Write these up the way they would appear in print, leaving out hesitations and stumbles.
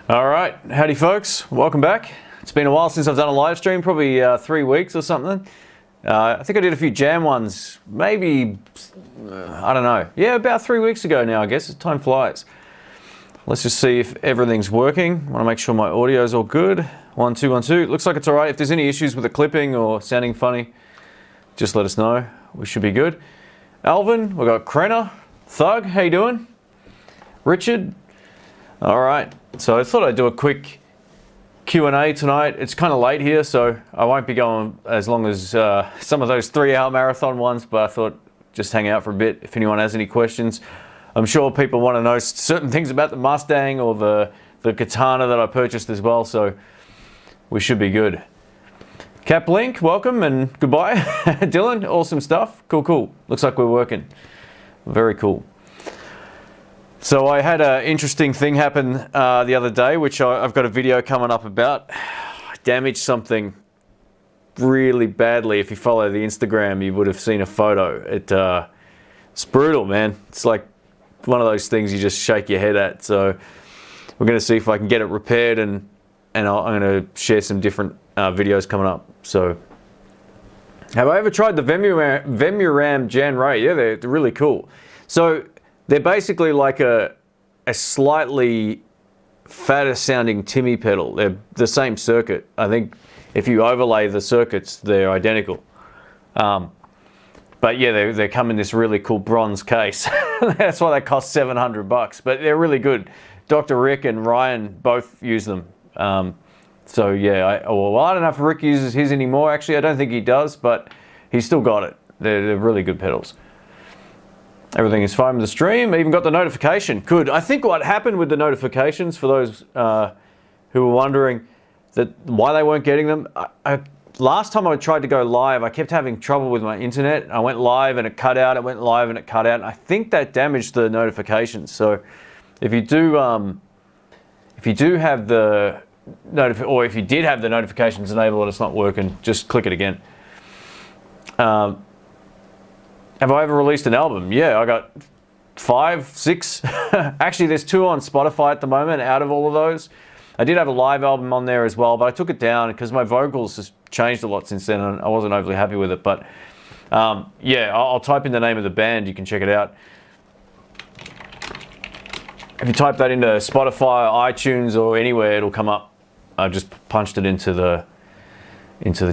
All right, howdy folks, welcome back. It's been a while since I've done a live stream, probably 3 weeks or something. I think I did a few jam ones, maybe, I don't know. Yeah, about 3 weeks ago now, I guess. Time flies. Let's just see if everything's working. Want to make sure my audio's all good. 1, 2, 1, 2. Looks like it's all right. If there's any issues with the clipping or sounding funny, just let us know. We should be good. Alvin, we've got Krenner, Thug, how you doing? Richard. All right, so I thought I'd do a quick Q&A tonight. It's kind of late here, so I won't be going as long as some of those 3-hour marathon ones, but I thought just hang out for a bit if anyone has any questions. I'm sure people want to know certain things about the Mustang or the Katana that I purchased as well, so we should be good. Cap Link, welcome and goodbye. Dylan, awesome stuff. Cool. Looks like we're working. Very cool. So I had an interesting thing happen the other day, which I've got a video coming up about. I damaged something really badly. If you follow the Instagram, you would have seen a photo. It's brutal, man. It's like one of those things you just shake your head at. So we're going to see if I can get it repaired, and I'm going to share some different videos coming up. So have I ever tried the Vemuram Jan Ray? Yeah, they're really cool. So they're basically like a slightly fatter sounding Timmy pedal. They're the same circuit. I think if you overlay the circuits, they're identical. But yeah, they come in this really cool bronze case. That's why they cost $700, but they're really good. Dr. Rick and Ryan both use them. So yeah, I don't know if Rick uses his anymore. Actually, I don't think he does, but he's still got it. They're really good pedals. Everything is fine with the stream. I even got the notification. Good. I think what happened with the notifications, for those who were wondering why they weren't getting them, last time I tried to go live, I kept having trouble with my internet. I went live and it cut out. It went live and it cut out. And I think that damaged the notifications. So if you do have the or if you did have the notifications enabled and it's not working, just click it again. Have I ever released an album? Yeah, I got 5, 6. Actually, there's 2 on Spotify at the moment out of all of those. I did have a live album on there as well, but I took it down because my vocals has changed a lot since then and I wasn't overly happy with it. But yeah, I'll type in the name of the band. You can check it out. If you type that into Spotify, iTunes, or anywhere, it'll come up. I just punched it into the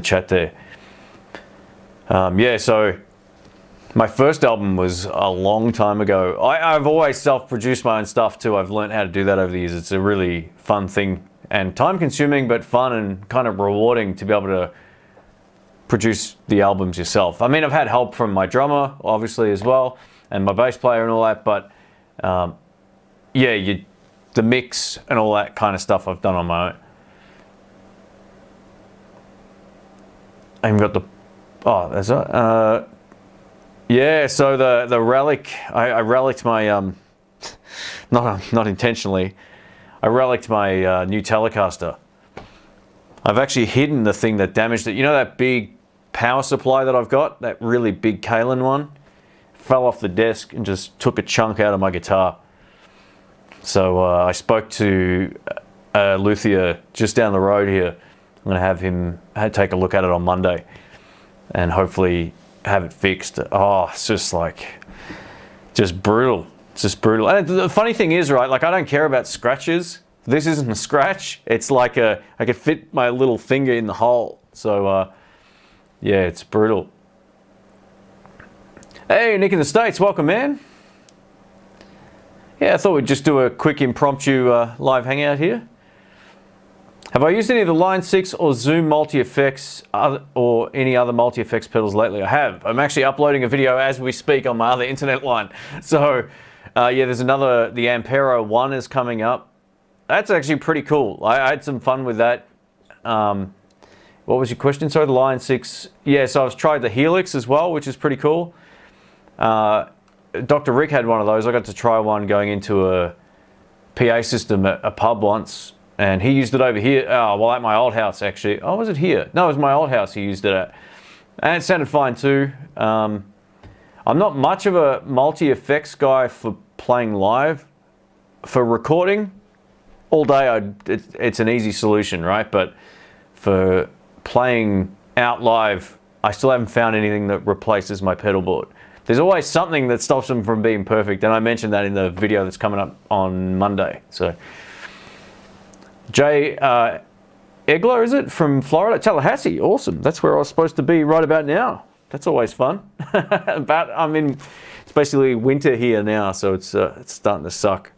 chat there. Yeah, so my first album was a long time ago. I've always self-produced my own stuff too. I've learned how to do that over the years. It's a really fun thing and time-consuming, but fun and kind of rewarding to be able to produce the albums yourself. I mean, I've had help from my drummer, obviously, as well, and my bass player and all that, but yeah, the mix and all that kind of stuff I've done on my own. I even got the... Oh, there's that. Yeah, so the relic, I relicked my, not intentionally, I relicked my new Telecaster. I've actually hidden the thing that damaged it. You know that big power supply that I've got? That really big Kalen one? Fell off the desk and just took a chunk out of my guitar. So I spoke to a luthier just down the road here. I'm going to have him take a look at it on Monday and hopefully have it fixed. Oh, it's just brutal. It's just brutal. And the funny thing is, right, like I don't care about scratches. This isn't a scratch. It's like I could fit my little finger in the hole. So yeah, it's brutal. Hey, Nick in the States, welcome, man. Yeah, I thought we'd just do a quick impromptu live hangout here. Have I used any of the Line 6 or Zoom multi-effects or any other multi-effects pedals lately? I have. I'm actually uploading a video as we speak on my other internet line. So yeah, there's another, the Ampero 1 is coming up. That's actually pretty cool. I had some fun with that. What was your question? Sorry, the Line 6. Yeah, so I've tried the Helix as well, which is pretty cool. Dr. Rick had one of those. I got to try one going into a PA system at a pub once. And he used it over here, well, at my old house, actually. Oh, was it here? No, it was my old house he used it at. And it sounded fine, too. I'm not much of a multi-effects guy for playing live. For recording, all day, it's an easy solution, right? But for playing out live, I still haven't found anything that replaces my pedal board. There's always something that stops them from being perfect, and I mentioned that in the video that's coming up on Monday. So, Jay Egler, is it, from Florida? Tallahassee, awesome. That's where I was supposed to be right about now. That's always fun. It's basically winter here now, so it's starting to suck.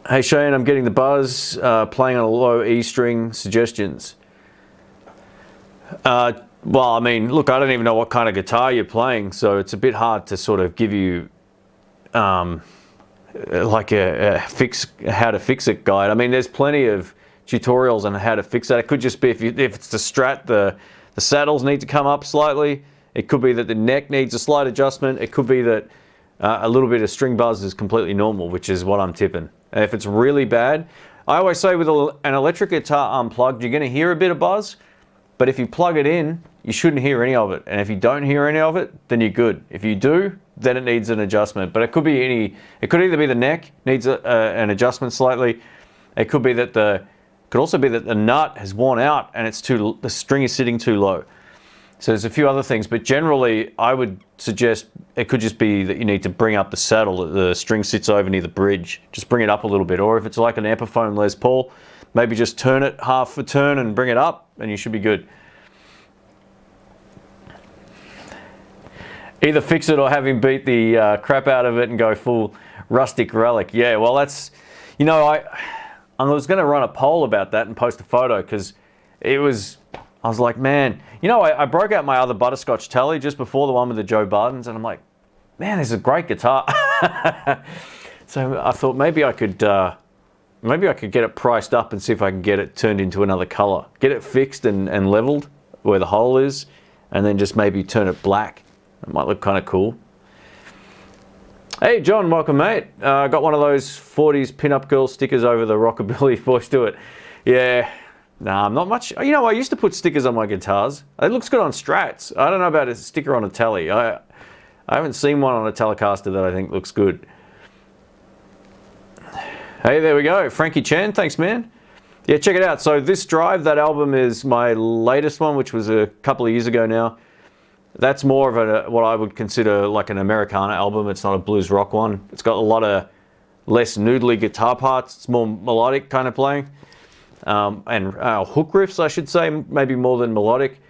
Hey Shane, I'm getting the buzz, playing on a low E string, suggestions. Well, I mean, look, I don't even know what kind of guitar you're playing, so it's a bit hard to sort of give you like a how to fix it guide. I mean, there's plenty of tutorials on how to fix that. It could just be if it's the Strat, the saddles need to come up slightly. It could be that the neck needs a slight adjustment. It could be that a little bit of string buzz is completely normal, which is what I'm tipping. And if it's really bad, I always say with an electric guitar unplugged, you're going to hear a bit of buzz, but if you plug it in, you shouldn't hear any of it. And if you don't hear any of it, then you're good. If you do, then it needs an adjustment. But it could be it could either be the neck needs an adjustment slightly. It could be that could also be that the nut has worn out and the string is sitting too low. So there's a few other things, but generally I would suggest it could just be that you need to bring up the saddle, that the string sits over near the bridge. Just bring it up a little bit. Or if it's like an Epiphone Les Paul, maybe just turn it half a turn and bring it up and you should be good. Either fix it or have him beat the crap out of it and go full rustic relic. Yeah, well that's, you know, I was going to run a poll about that and post a photo because I was like, man, you know, I broke out my other Butterscotch Tele just before the one with the Joe Bardens, and I'm like, man, this is a great guitar. So I thought maybe I could get it priced up and see if I can get it turned into another color. Get it fixed and leveled where the hole is, and then just maybe turn it black. It might look kind of cool. Hey John, welcome mate. Got one of those 40s pinup girl stickers over the Rockabilly Voice Do It. Yeah. Nah, I'm not much. You know, I used to put stickers on my guitars. It looks good on Strats. I don't know about a sticker on a Tele. I haven't seen one on a Telecaster that I think looks good. Hey, there we go. Frankie Chan, thanks man. Yeah, check it out. So this Drive, that album is my latest one, which was a couple of years ago now. That's more of what I would consider like an Americana album. It's not a blues rock one. It's got a lot of less noodly guitar parts. It's more melodic kind of playing. And hook riffs, I should say, maybe more than melodic.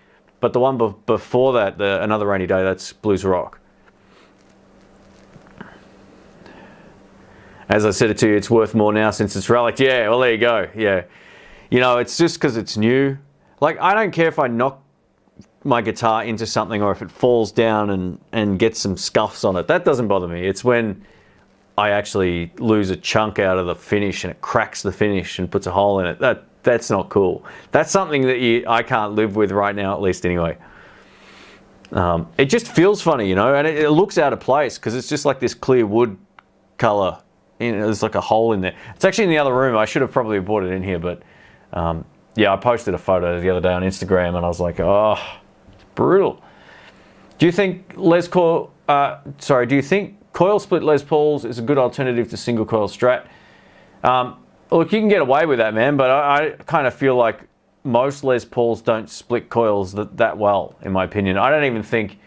But the one before that, Another Rainy Day, that's blues rock. As I said it to you, it's worth more now since it's relic. Yeah, well, there you go. Yeah. You know, it's just because it's new. Like, I don't care if I knock my guitar into something or if it falls down and gets some scuffs on it. That doesn't bother me. It's when I actually lose a chunk out of the finish and it cracks the finish and puts a hole in it. That's not cool. That's something that I can't live with right now, at least anyway. It just feels funny, you know, and it looks out of place because it's just like this clear wood color. There's like a hole in there. It's actually in the other room. I should have probably brought it in here, but yeah, I posted a photo the other day on Instagram and I was like, oh, it's brutal. Do you think do you think coil split Les Pauls is a good alternative to single coil Strat? Look, you can get away with that, man, but I kind of feel like most Les Pauls don't split coils that well, in my opinion. I don't even think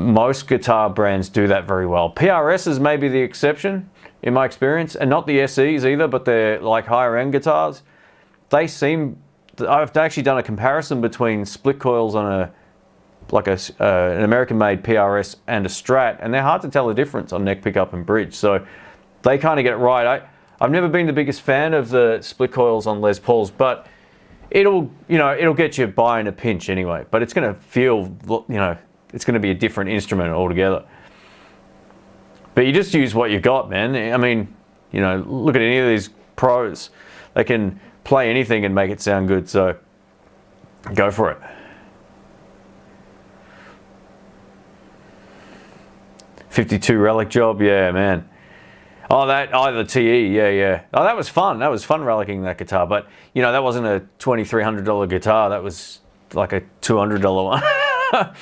most guitar brands do that very well. PRSs may be the exception, in my experience, and not the SEs either, but they're like higher end guitars. I've actually done a comparison between split coils on an American-made PRS and a Strat, and they're hard to tell the difference on neck pickup and bridge. So they kind of get it right. I've never been the biggest fan of the split coils on Les Pauls, but it'll get you by in a pinch anyway. But it's going to feel, it's going to be a different instrument altogether. But you just use what you got, man. I mean, look at any of these pros. They can play anything and make it sound good. So go for it. 52 relic job, yeah, man. Oh, the TE, yeah. Oh, that was fun. That was fun relicking that guitar. But, that wasn't a $2,300 guitar. That was like a $200 one.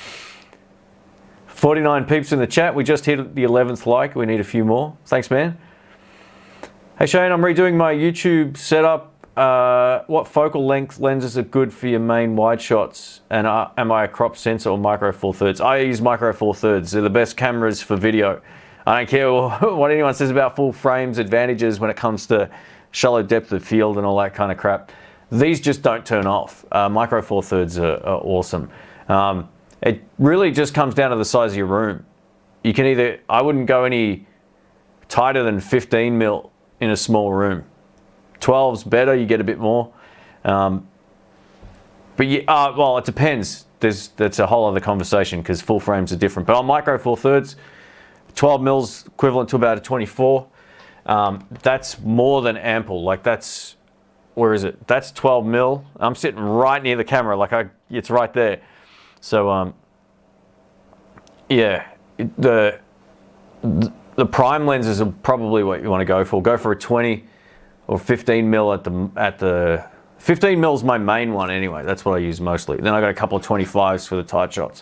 49 peeps in the chat. We just hit the 11th like. We need a few more. Thanks, man. Hey Shane, I'm redoing my YouTube setup. What focal length lenses are good for your main wide shots? And am I a crop sensor or micro four thirds? I use micro four thirds. They're the best cameras for video. I don't care what anyone says about full frames advantages when it comes to shallow depth of field and all that kind of crap. These just don't turn off. Micro four thirds are awesome. It really just comes down to the size of your room. You can either, I wouldn't go any tighter than 15 mil in a small room. 12's better, you get a bit more. But yeah, well, it depends. That's a whole other conversation because full frames are different. But on micro four thirds, 12 mils equivalent to about a 24. That's more than ample. Like that's, where is it? That's 12 mil. I'm sitting right near the camera, like it's right there. So yeah, the prime lenses are probably what you want to go for. Go for a 20 or 15 mil at the 15 mil is my main one anyway. That's what I use mostly. Then I got a couple of 25s for the tight shots.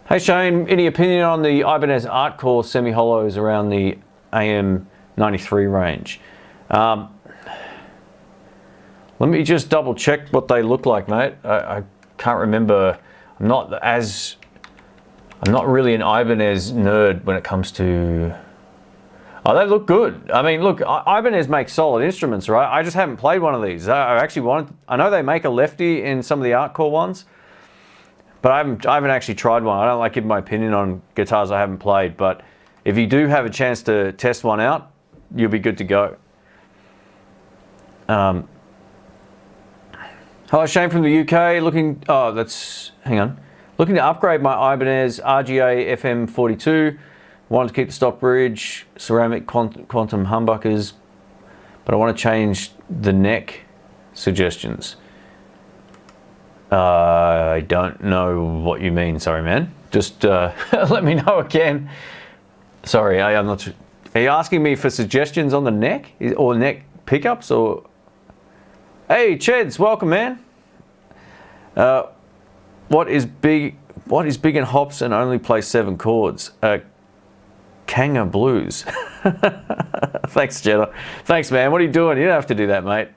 Hey Shane, any opinion on the Ibanez Artcore semi-hollows around the AM93 range? Let me just double check what they look like, mate. I can't remember. I'm not really an Ibanez nerd when it comes to. Oh, they look good. I mean, look, Ibanez makes solid instruments, right? I just haven't played one of these. I actually wanted. I know they make a lefty in some of the Artcore ones, but I haven't actually tried one. I don't like giving my opinion on guitars I haven't played. But if you do have a chance to test one out, you'll be good to go. Hello, Shane from the UK. Looking to upgrade my Ibanez RGA FM42. Wanted to keep the stock bridge, ceramic quantum humbuckers, but I want to change the neck. Suggestions. I don't know what you mean. Sorry, man. Just let me know again. Sorry, I'm not sure. Are you asking me for suggestions on the neck or neck pickups or? Hey, Cheds, welcome, man. What is big in hops and only plays 7 chords? Kanga Blues. Thanks, Jetta. Thanks, man. What are you doing? You don't have to do that, mate.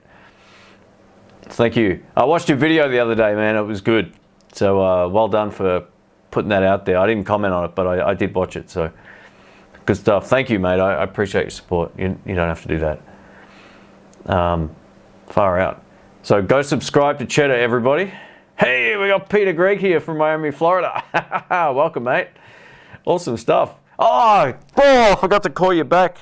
Thank you. I watched your video the other day, man. It was good. So well done for putting that out there. I didn't comment on it, but I did watch it. So good stuff. Thank you, mate. I appreciate your support. You don't have to do that. Far out. So go subscribe to Cheddar, everybody. Hey, we got Peter Gregg here from Miami, Florida. Welcome, mate. Awesome stuff. Oh, I forgot to call you back.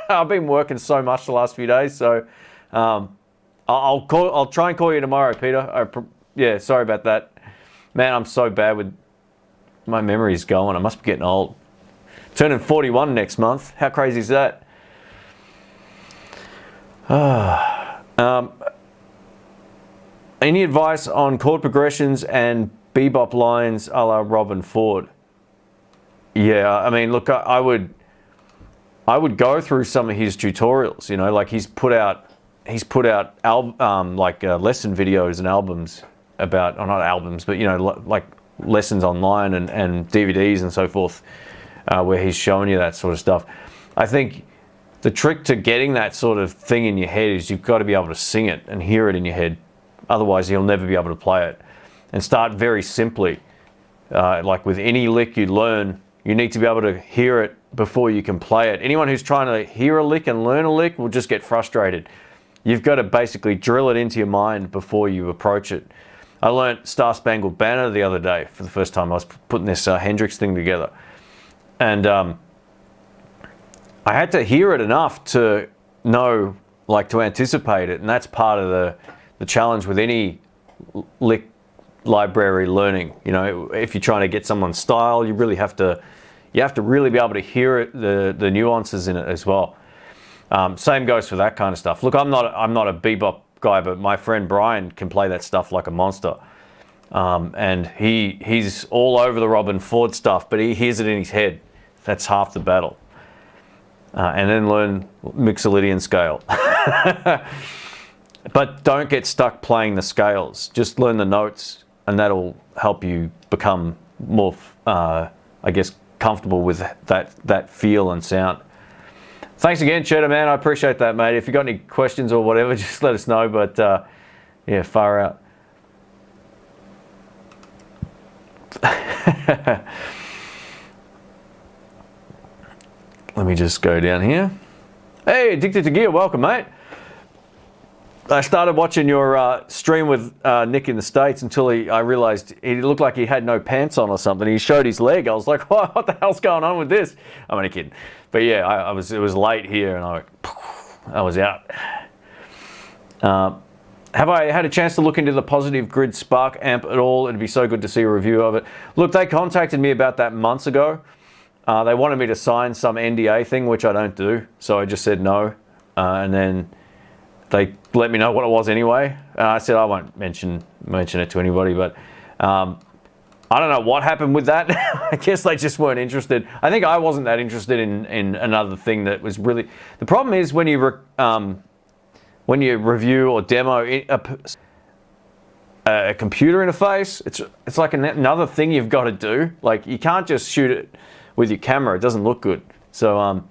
I've been working so much the last few days, so I'll try and call you tomorrow, Peter. Yeah, sorry about that. Man, I'm so bad with my memory's going. I must be getting old. Turning 41 next month. How crazy is that? Any advice on chord progressions and bebop lines a la Robben Ford? Yeah, I mean, look, I would go through some of his tutorials. You know, like he's put out lesson videos and albums about, or not albums, but you know, like lessons online and DVDs and so forth, where he's showing you that sort of stuff. I think the trick to getting that sort of thing in your head is you've got to be able to sing it and hear it in your head. Otherwise, you'll never be able to play it. And start very simply. Like with any lick you learn, you need to be able to hear it before you can play it. Anyone who's trying to hear a lick and learn a lick will just get frustrated. You've got to basically drill it into your mind before you approach it. I learnt Star Spangled Banner the other day for the first time. I was putting this Hendrix thing together. And I had to hear it enough to know, like to anticipate it. And that's part of the challenge with any lick library learning. You know, if you're trying to get someone's style, you have to really be able to hear it, the nuances in it as well. Same goes for that kind of stuff. Look, I'm not a bebop guy, but my friend Brian can play that stuff like a monster. And he's all over the Robben Ford stuff, but he hears it in his head. That's half the battle. And then learn Mixolydian scale. But don't get stuck playing the scales. Just learn the notes, and that'll help you become more, I guess, comfortable with that feel and sound. Thanks again, Cheddar, man. I appreciate that, mate. If you got any questions or whatever, just let us know. But yeah, far out. Let me just go down here. Hey, Addicted to Gear, welcome, mate. I started watching your stream with Nick in the States until I realized he looked like he had no pants on or something. He showed his leg. I was like, what the hell's going on with this? I'm only kidding. But yeah, it was late here and I was out. Have I had a chance to look into the Positive Grid Spark amp at all? It'd be so good to see a review of it. Look, they contacted me about that months ago. They wanted me to sign some NDA thing, which I don't do. So I just said no. And then they let me know what it was anyway. I said I won't mention it to anybody, but I don't know what happened with that. I guess they just weren't interested. I think I wasn't that interested in another thing that was really... The problem is when you review or demo a computer interface, it's like another thing you've got to do. Like you can't just shoot it with your camera. It doesn't look good. So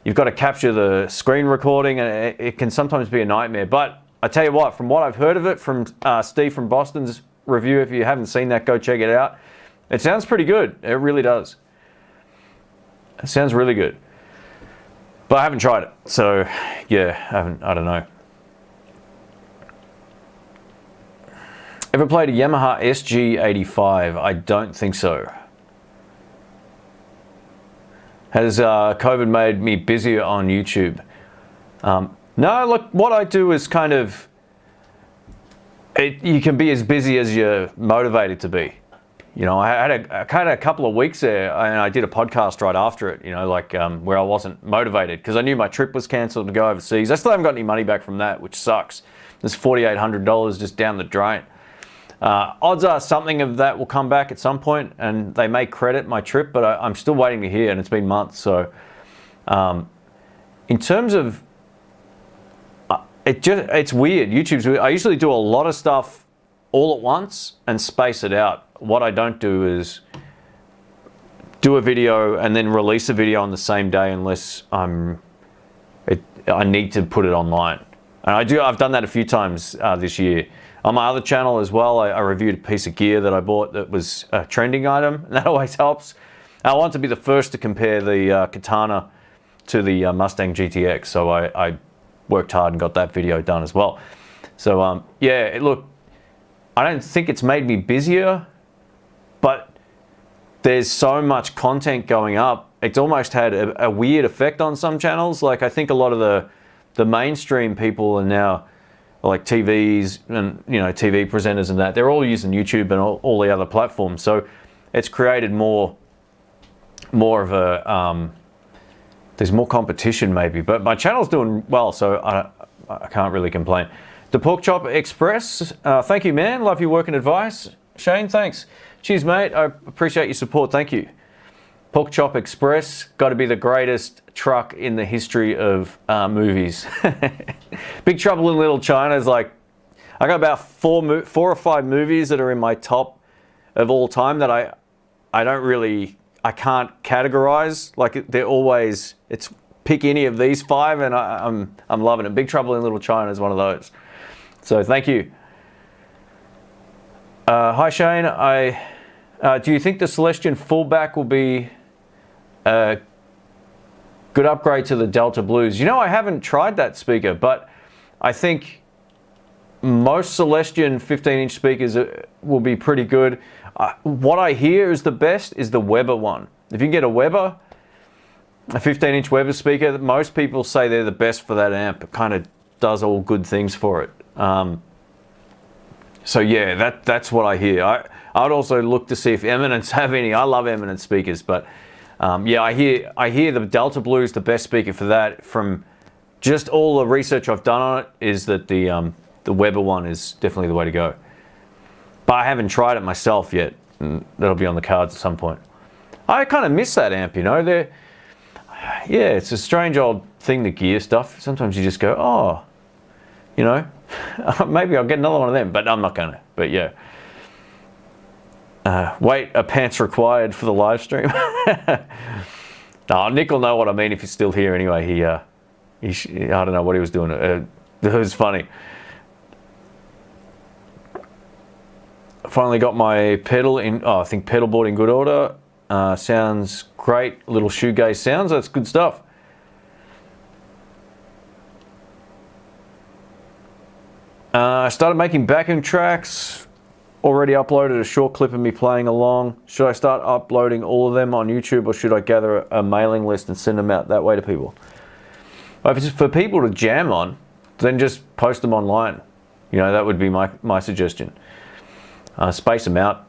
you've got to capture the screen recording, and it can sometimes be a nightmare. But I tell you what, from what I've heard of it from Steve from Boston's review, if you haven't seen that, go check it out. It sounds pretty good. It really does. It sounds really good. But I haven't tried it. So yeah, I don't know. Ever played a Yamaha SG85? I don't think so. Has COVID made me busier on YouTube? No, look, what I do is kind of, you can be as busy as you're motivated to be. You know, I had a couple of weeks there and I did a podcast right after it, you know, like where I wasn't motivated because I knew my trip was cancelled to go overseas. I still haven't got any money back from that, which sucks. There's $4,800 just down the drain. Odds are something of that will come back at some point and they may credit my trip, but I'm still waiting to hear and it's been months. So in terms of, it's weird. YouTube's weird. I usually do a lot of stuff all at once and space it out. What I don't do is do a video and then release a video on the same day unless I need to put it online. And I've done that a few times this year. On my other channel as well, I reviewed a piece of gear that I bought that was a trending item, and that always helps. I want to be the first to compare the Katana to the Mustang GTX, so I worked hard and got that video done as well. So yeah, look, I don't think it's made me busier, but there's so much content going up, it's almost had a weird effect on some channels. Like I think a lot of the mainstream people are now, like TVs and TV presenters and that, they're all using YouTube and all the other platforms. So it's created more of a there's more competition maybe. But my channel's doing well, so I can't really complain. The Pork Chop Express, thank you, man. Love your work and advice. Shane, thanks. Cheers, mate. I appreciate your support. Thank you. Pork Chop Express, got to be the greatest truck in the history of movies. Big Trouble in Little China is like, I got about four or five movies that are in my top of all time that I can't categorize. Like they're always, it's pick any of these five and I'm loving it. Big Trouble in Little China is one of those. So thank you. Hi Shane, do you think the Celestion fullback will be a good upgrade to the Delta Blues? You know, I haven't tried that speaker, but I think most Celestion 15-inch speakers will be pretty good. What I hear is the best is the Weber one. If you can get a Weber, a 15-inch Weber speaker, most people say they're the best for that amp. It kind of does all good things for it. So yeah, that's what I hear. I'd also look to see if Eminence have any. I love Eminence speakers, but yeah, I hear the Delta Blue is the best speaker for that. From just all the research I've done on it, is that the Weber one is definitely the way to go. But I haven't tried it myself yet. And that'll be on the cards at some point. I kind of miss that amp, you know. Yeah, it's a strange old thing, the gear stuff. Sometimes you just go, oh, you know, maybe I'll get another one of them, but I'm not gonna. But yeah. Wait, are pants required for the live stream? No, Nick will know what I mean if he's still here anyway. I don't know what he was doing. It was funny. I finally got my pedal in, I think pedal board in good order. Sounds great, little shoegaze sounds, that's good stuff. I started making backing tracks, already uploaded a short clip of me playing along. Should I start uploading all of them on YouTube, or should I gather a mailing list and send them out that way to people? If it's for people to jam on, then just post them online. You know, that would be my suggestion. Space them out.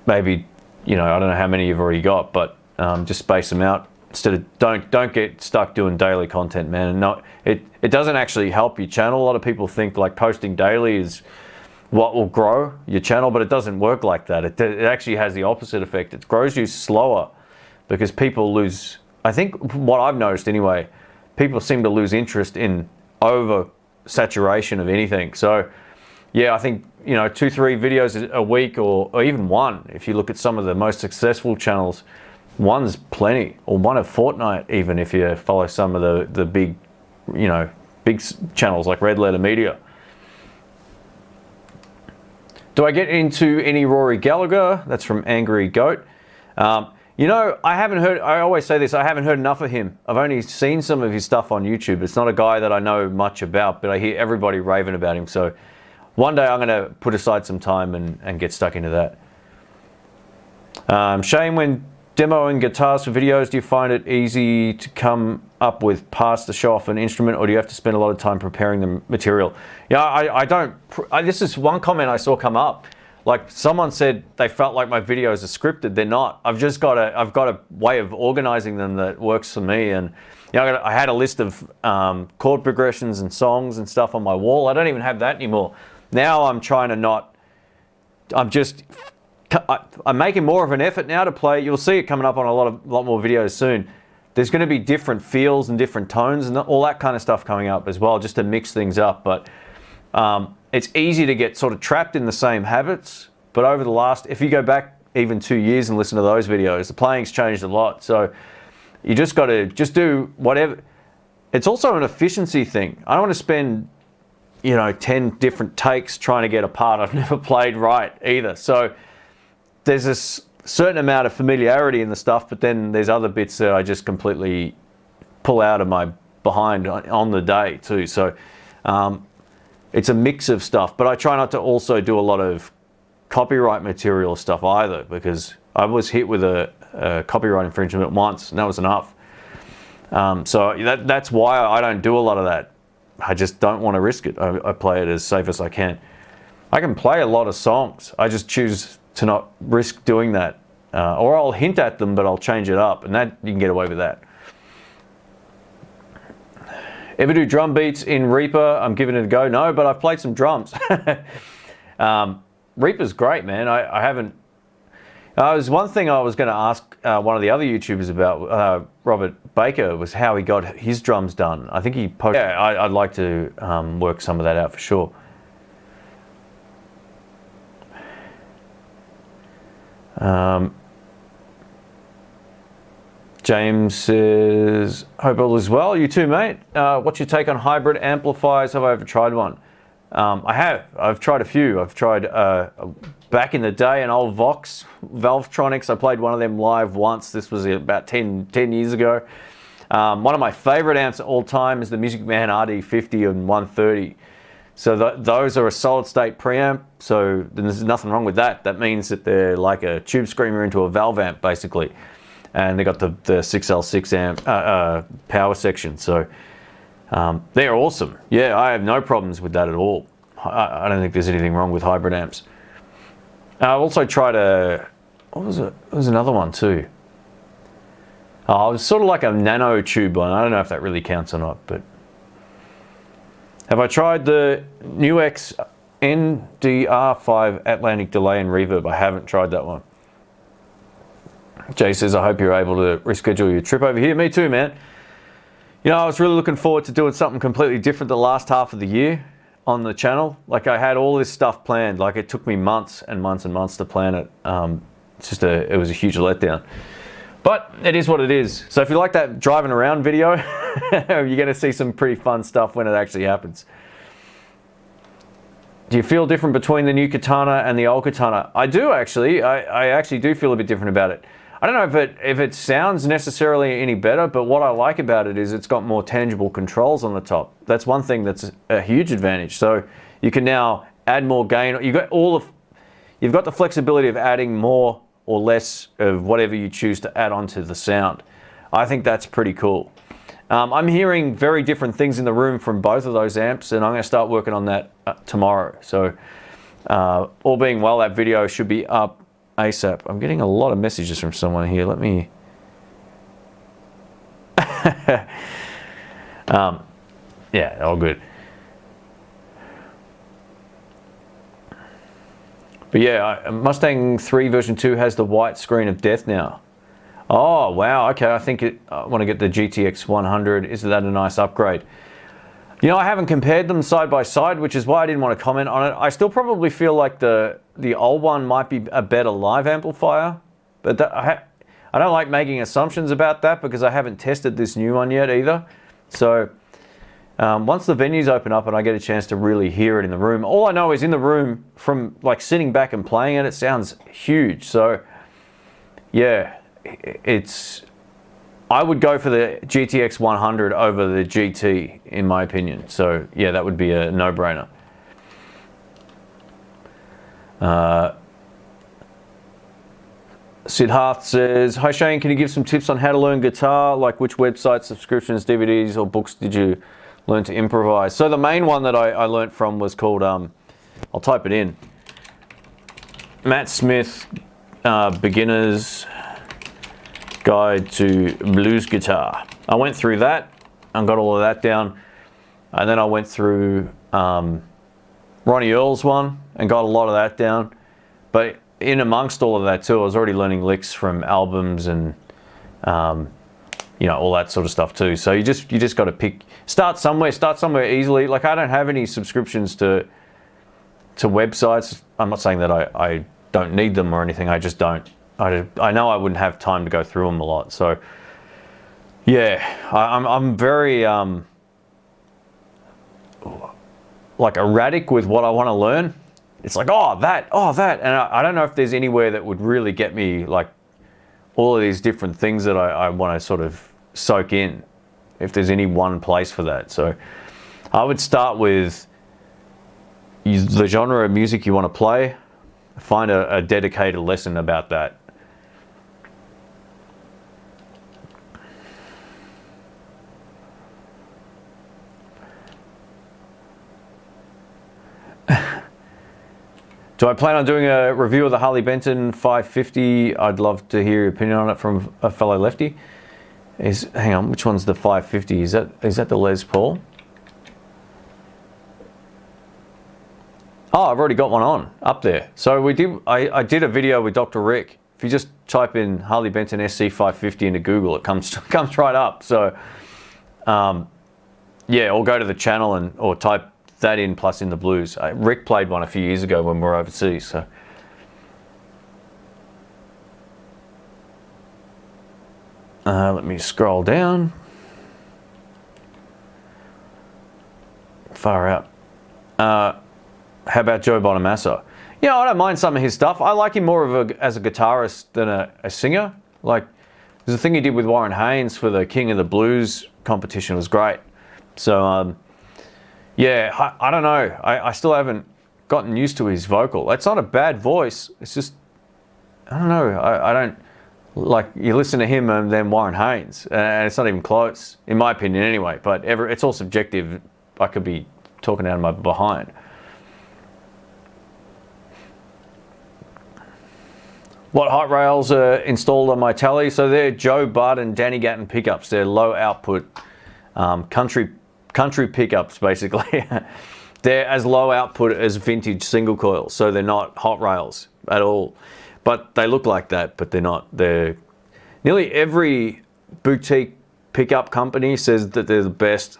Maybe, you know, I don't know how many you've already got, but just space them out. Instead of don't get stuck doing daily content, man. And no, it doesn't actually help your channel. A lot of people think like posting daily is what will grow your channel, but it doesn't work like that. It actually has the opposite effect. It grows you slower because people lose, I think what I've noticed anyway, people seem to lose interest in over saturation of anything. So yeah, I think, you know, 2-3 videos a week or even one, if you look at some of the most successful channels, one's plenty, or one a fortnight even, if you follow some of the big, you know, big channels like Red Letter Media. Do I get into any Rory Gallagher? That's from Angry Goat. You know, I always say this, I haven't heard enough of him. I've only seen some of his stuff on YouTube. It's not a guy that I know much about, but I hear everybody raving about him. So one day I'm going to put aside some time and get stuck into that. Shane, when demoing guitars for videos, do you find it easy to come up with parts to show off an instrument, or do you have to spend a lot of time preparing the material? Yeah, I don't. This is one comment I saw come up. Like someone said they felt like my videos are scripted. They're not. I've got a way of organizing them that works for me. And you know, I had a list of chord progressions and songs and stuff on my wall. I don't even have that anymore. Now I'm trying to not. I'm making more of an effort now to play. You'll see it coming up on a lot more videos soon. There's going to be different feels and different tones and all that kind of stuff coming up as well, just to mix things up. But it's easy to get sort of trapped in the same habits. But over the last, if you go back even 2 years and listen to those videos, the playing's changed a lot. So you just got to just do whatever. It's also an efficiency thing. I don't want to spend, you know, 10 different takes trying to get a part I've never played right either. So there's a certain amount of familiarity in the stuff, but then there's other bits that I just completely pull out of my behind on the day too. So it's a mix of stuff, but I try not to also do a lot of copyright material stuff either, because I was hit with a copyright infringement once and that was enough. So that's why I don't do a lot of that. I just don't want to risk it. I play it as safe as I can. I can play a lot of songs. I just choose to not risk doing that. Or I'll hint at them, but I'll change it up, and that you can get away with that. Ever do drum beats in Reaper? I'm giving it a go. No, but I've played some drums. Reaper's great, man. I haven't. There's one thing I was going to ask one of the other YouTubers about, Robert Baker, was how he got his drums done. I think he posted. Yeah, I'd like to work some of that out for sure. James says, hope all is well. You too, mate. What's your take on hybrid amplifiers? Have I ever tried one? I have. I've tried a few. I've tried, back in the day, an old Vox Valvetronics. I played one of them live once. This was about 10 years ago. One of my favorite amps of all time is the Music Man RD50 and 130. So those are a solid state preamp, so there's nothing wrong with that. That means that they're like a tube screamer into a valve amp, basically. And they got the 6L6 amp power section, so they're awesome. Yeah, I have no problems with that at all. I don't think there's anything wrong with hybrid amps. I also tried what was it? There was another one too. Oh, it was sort of like a nano tube one. I don't know if that really counts or not, but. Have I tried the Nuex NDR5 Atlantic delay and reverb? I haven't tried that one. Jay says, I hope you're able to reschedule your trip over here. Me too, man. You know, I was really looking forward to doing something completely different the last half of the year on the channel. Like I had all this stuff planned. Like it took me months and months and months to plan it. It was a huge letdown. But it is what it is. So if you like that driving around video, you're going to see some pretty fun stuff when it actually happens. Do you feel different between the new Katana and the old Katana? I do actually. I actually do feel a bit different about it. I don't know if it sounds necessarily any better, but what I like about it is it's got more tangible controls on the top. That's one thing that's a huge advantage. So you can now add more gain. You've got the flexibility of adding more or less of whatever you choose to add onto the sound. I think that's pretty cool. I'm hearing very different things in the room from both of those amps, and I'm going to start working on that tomorrow. So all being well, that video should be up ASAP. I'm getting a lot of messages from someone here. Let me... yeah, all good. But yeah, Mustang 3 version 2 has the white screen of death now. Oh, wow. Okay, I want to get the GTX 100. Isn't that a nice upgrade? You know, I haven't compared them side by side, which is why I didn't want to comment on it. I still probably feel like the old one might be a better live amplifier, but I don't like making assumptions about that because I haven't tested this new one yet either. So once the venues open up and I get a chance to really hear it in the room, all I know is in the room from like sitting back and playing it, it sounds huge. So yeah, I would go for the GTX 100 over the GT, in my opinion. So yeah, that would be a no-brainer. Siddharth says, "Hi Shane, can you give some tips on how to learn guitar? Like which websites, subscriptions, DVDs, or books did you learn to improvise?" So the main one that I learned from was called, I'll type it in, Matt Smith, Beginner's Guide to Blues Guitar. I went through that and got all of that down, and then I went through Ronnie Earl's one and got a lot of that down. But in amongst all of that too, I was already learning licks from albums and you know, all that sort of stuff too. So you just got to start somewhere easily. Like I don't have any subscriptions to websites. I'm not saying that I don't need them or anything. I just don't. I know I wouldn't have time to go through them a lot. So yeah, I'm very like erratic with what I want to learn. It's like, oh that, and I don't know if there's anywhere that would really get me like all of these different things that I want to sort of soak in, if there's any one place for that. So I would start with the genre of music you want to play, find a dedicated lesson about that. Do I plan on doing a review of the Harley Benton 550? I'd love to hear your opinion on it from a fellow lefty. Hang on, which one's the 550? Is that the Les Paul? Oh, I've already got one on up there. So I did a video with Dr. Rick. If you just type in Harley Benton SC550 into Google, it comes right up. So yeah, or go to the channel or type that in plus in the blues. Rick played one a few years ago when we were overseas. So let me scroll down. Far out. How about Joe Bonamassa? Yeah, I don't mind some of his stuff. I like him more as a guitarist than a singer. Like, there's a thing he did with Warren Haynes for the King of the Blues competition. It was great. So yeah, I don't know. I still haven't gotten used to his vocal. It's not a bad voice. It's just, I don't know. I don't, like, you listen to him and then Warren Haynes, and it's not even close, in my opinion anyway. But it's all subjective. I could be talking out of my behind. What hot rails are installed on my Tele? So they're Joe Budd and Danny Gatton pickups. They're low output country pickups, basically. They're as low output as vintage single coils, so they're not hot rails at all. But they look like that, but they're not. They're nearly every boutique pickup company says that they're the best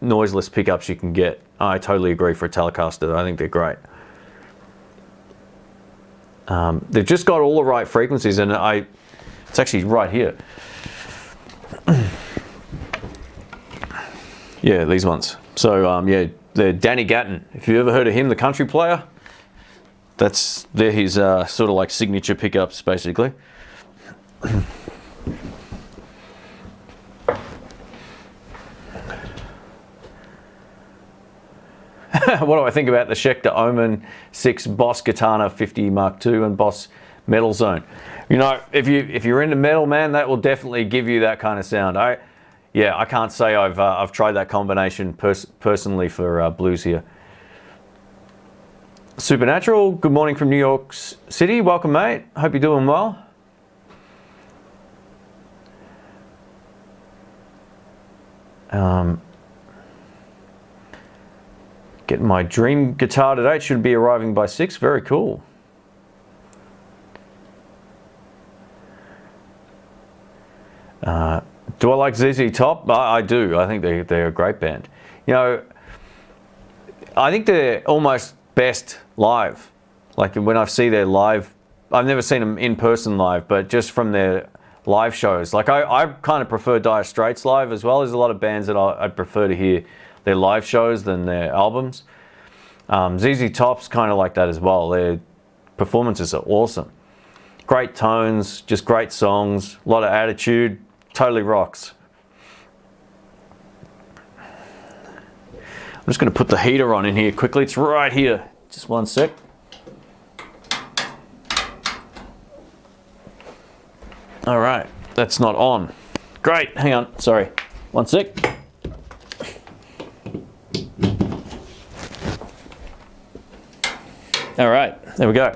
noiseless pickups you can get. I totally agree for a Telecaster. I think they're great. They've just got all the right frequencies, and to It's actually right here. Yeah, these ones. So yeah, they're Danny Gatton. If you ever heard of him, the country player, they're his sort of like signature pickups, basically. What do I think about the Schecter Omen 6 Boss Katana 50 Mark II and Boss Metal Zone? You know, if you're into metal, man, that will definitely give you that kind of sound. I can't say I've tried that combination personally for blues here. Supernatural, good morning from New York City. Welcome, mate. Hope you're doing well. Getting my dream guitar today. It should be arriving by 6. Very cool. Do I like ZZ Top? I do. I think they're a great band. You know, I think they're almost best live. Like when I see their live, I've never seen them in person live, but just from their live shows. Like I kind of prefer Dire Straits live as well. There's a lot of bands that I'd prefer to hear their live shows than their albums. ZZ Top's kind of like that as well. Their performances are awesome. Great tones, just great songs, a lot of attitude, totally rocks. I'm just going to put the heater on in here quickly. It's right here. Just one sec. All right, that's not on. Great, hang on, sorry. One sec. All right, there we go.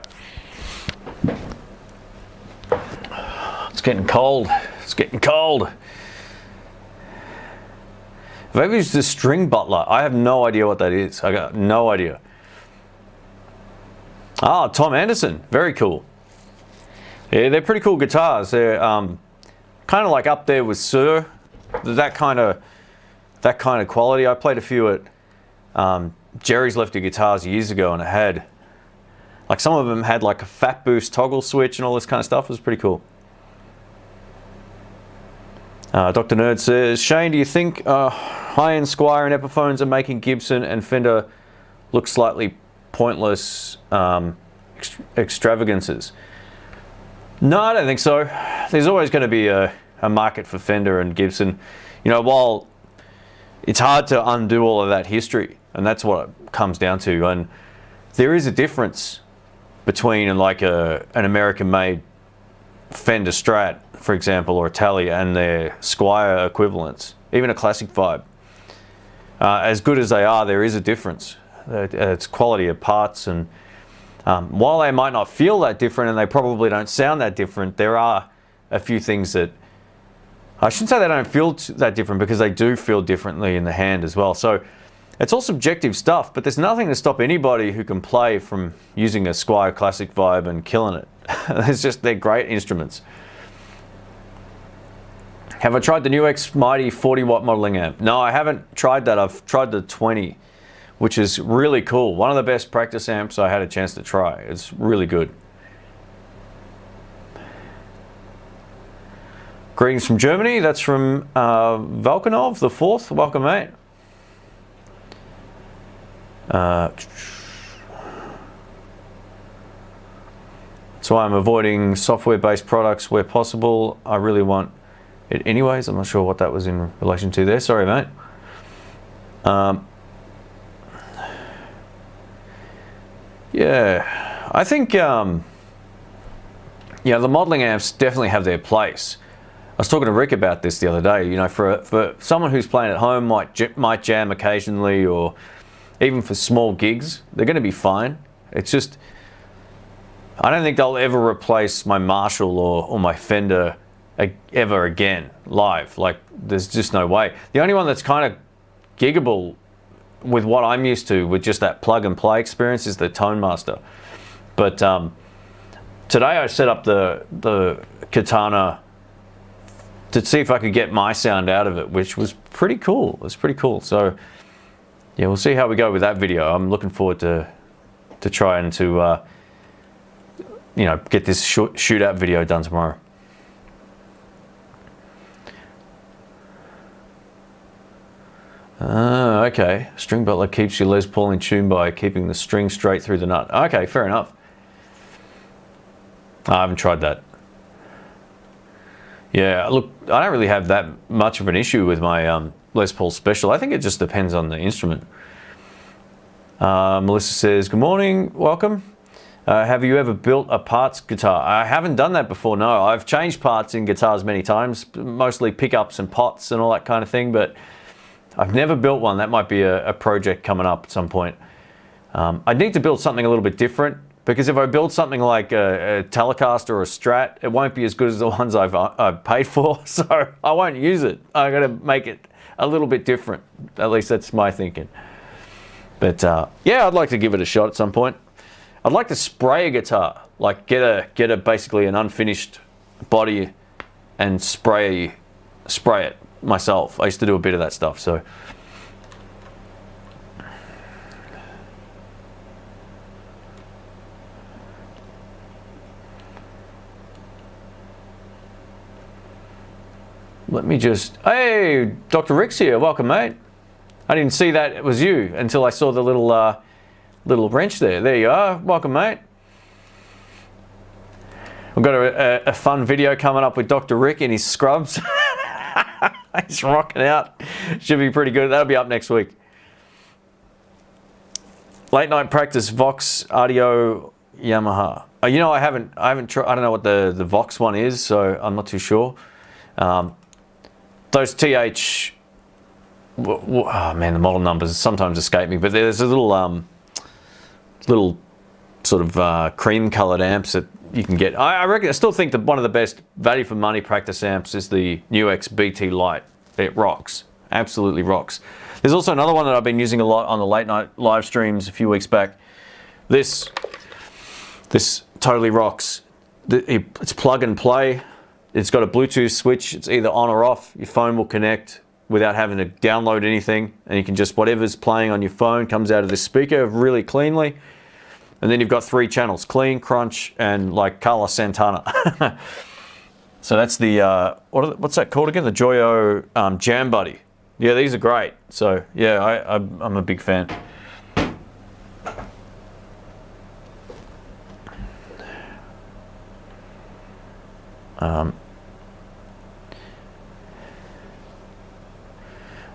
It's getting cold. It's getting cold. Have I ever used the String Butler? I have no idea what that is. I got no idea. Ah, Tom Anderson, very cool. Yeah, they're pretty cool guitars. They're kind of like up there with Sir, that kind of quality. I played a few at Jerry's Lefty Guitars years ago, and it had like some of them had like a fat boost toggle switch and all this kind of stuff. It was pretty cool. Dr. Nerd says, Shane, do you think high-end Squier and Epiphones are making Gibson and Fender look slightly pointless extravagances? No, I don't think so. There's always going to be a market for Fender and Gibson. You know, while it's hard to undo all of that history, and that's what it comes down to. And there is a difference between like an American-made Fender Strat, for example, or a Tele, and their Squier equivalents, even a Classic Vibe. As good as they are, there is a difference. It's quality of parts, and while they might not feel that different, and they probably don't sound that different, there are a few things that, I shouldn't say they don't feel that different, because they do feel differently in the hand as well. So it's all subjective stuff, but there's nothing to stop anybody who can play from using a Squier Classic Vibe and killing it. They're great instruments. Have I tried the new X Mighty 40 watt modeling amp? No, I haven't tried that. I've tried the 20, which is really cool. One of the best practice amps I had a chance to try. It's really good. Greetings from Germany. That's from Valkanov, the 4th. Welcome, mate. So I'm avoiding software-based products where possible. I really want it anyways. I'm not sure what that was in relation to there. Sorry, mate. Yeah, I think yeah, the modeling amps definitely have their place. I was talking to Rick about this the other day. You know, for someone who's playing at home, might jam occasionally, or even for small gigs, they're going to be fine. It's just, I don't think they'll ever replace my Marshall or my Fender ever again live. Like, there's just no way. The only one that's kind of giggable with what I'm used to with just that plug and play experience is the Tone Master. But today I set up the Katana to see if I could get my sound out of it, which was pretty cool. It was pretty cool. So yeah, we'll see how we go with that video. I'm looking forward to trying to you know, get this shootout video done tomorrow. Okay. String butler keeps your Les Paul in tune by keeping the string straight through the nut. Okay, fair enough. I haven't tried that. Yeah, look, I don't really have that much of an issue with my Les Paul Special. I think it just depends on the instrument. Melissa says, good morning, welcome. Have you ever built a parts guitar? I haven't done that before, no. I've changed parts in guitars many times, mostly pickups and pots and all that kind of thing, but I've never built one. That might be a project coming up at some point. I'd need to build something a little bit different, because if I build something like a Telecaster or a Strat, it won't be as good as the ones I've paid for, so I won't use it. I got to make it a little bit different. At least that's my thinking. But yeah, I'd like to give it a shot at some point. I'd like to spray a guitar, like get a basically an unfinished body and spray it myself. I used to do a bit of that stuff, so. Let me just, hey, Dr. Rick's here, welcome mate. I didn't see that it was you until I saw the little wrench there. There you are, welcome mate. We've got a fun video coming up with Dr. Rick in his scrubs. He's rocking out, should be pretty good. That'll be up next week. Late night practice, Vox Audio Yamaha. You know, I haven't tried, I don't know what the Vox one is, so I'm not too sure. Those TH, oh man, the model numbers sometimes escape me, but there's a little sort of cream-colored amps that you can get. I still think that one of the best value for money practice amps is the NUX BT Lite. It rocks, absolutely rocks. There's also another one that I've been using a lot on the late night live streams a few weeks back. This totally rocks. It's plug and play. It's got a Bluetooth switch. It's either on or off. Your phone will connect without having to download anything. And you can just, whatever's playing on your phone comes out of this speaker really cleanly. And then you've got 3 channels, clean, crunch, and like Carlos Santana. So that's the, what's that called again? The Joyo Jam Buddy. Yeah, these are great. So yeah, I'm a big fan.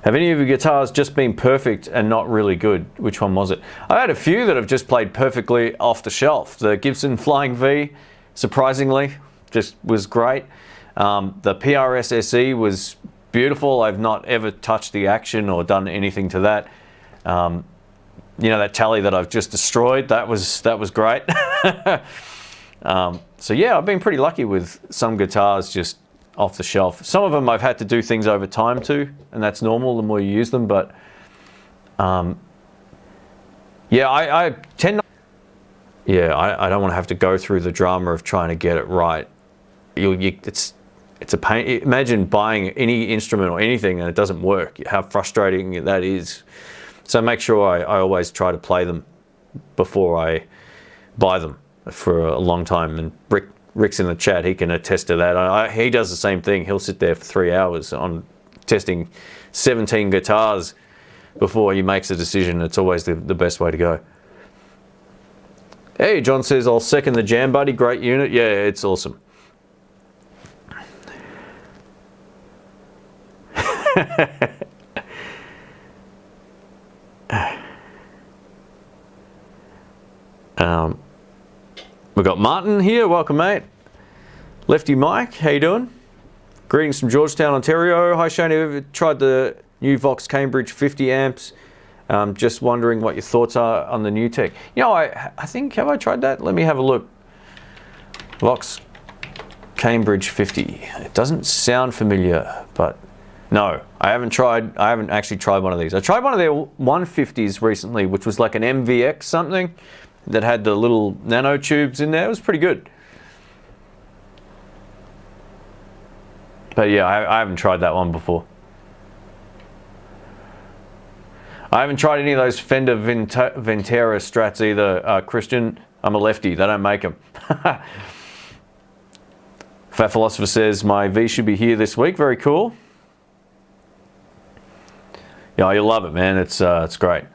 Have any of your guitars just been perfect and not really good? Which one was it? I had a few that have just played perfectly off the shelf. The Gibson Flying V, surprisingly, just was great. The PRS SE was beautiful. I've not ever touched the action or done anything to that. You know, that Tele that I've just destroyed, that was great. So yeah, I've been pretty lucky with some guitars just off the shelf. Some of them I've had to do things over time to, and that's normal the more you use them, but yeah, I tend not, yeah, I don't want to have to go through the drama of trying to get it right. It's a pain. Imagine buying any instrument or anything and it doesn't work, how frustrating that is. So make sure I always try to play them before I buy them for a long time. And Rick's in the chat, he can attest to that. He does the same thing. He'll sit there for 3 hours on testing 17 guitars before he makes a decision. It's always the best way to go. Hey, John says, I'll second the Jam Buddy, great unit. Yeah, it's awesome. We've got Martin here, welcome mate. Lefty Mike, how you doing? Greetings from Georgetown, Ontario. Hi Shane, have you ever tried the new Vox Cambridge 50 amps? Just wondering what your thoughts are on the new tech. You know, I think, have I tried that? Let me have a look. Vox Cambridge 50. It doesn't sound familiar, but no, I haven't actually tried one of these. I tried one of their 150s recently, which was like an MVX something that had the little nano tubes in there. It was pretty good. But yeah, I haven't tried that one before. I haven't tried any of those Fender Ventera Strats either, Christian. I'm a lefty, they don't make them. Fat Philosopher says, my V should be here this week, very cool. Yeah, you'll love it, man. It's great.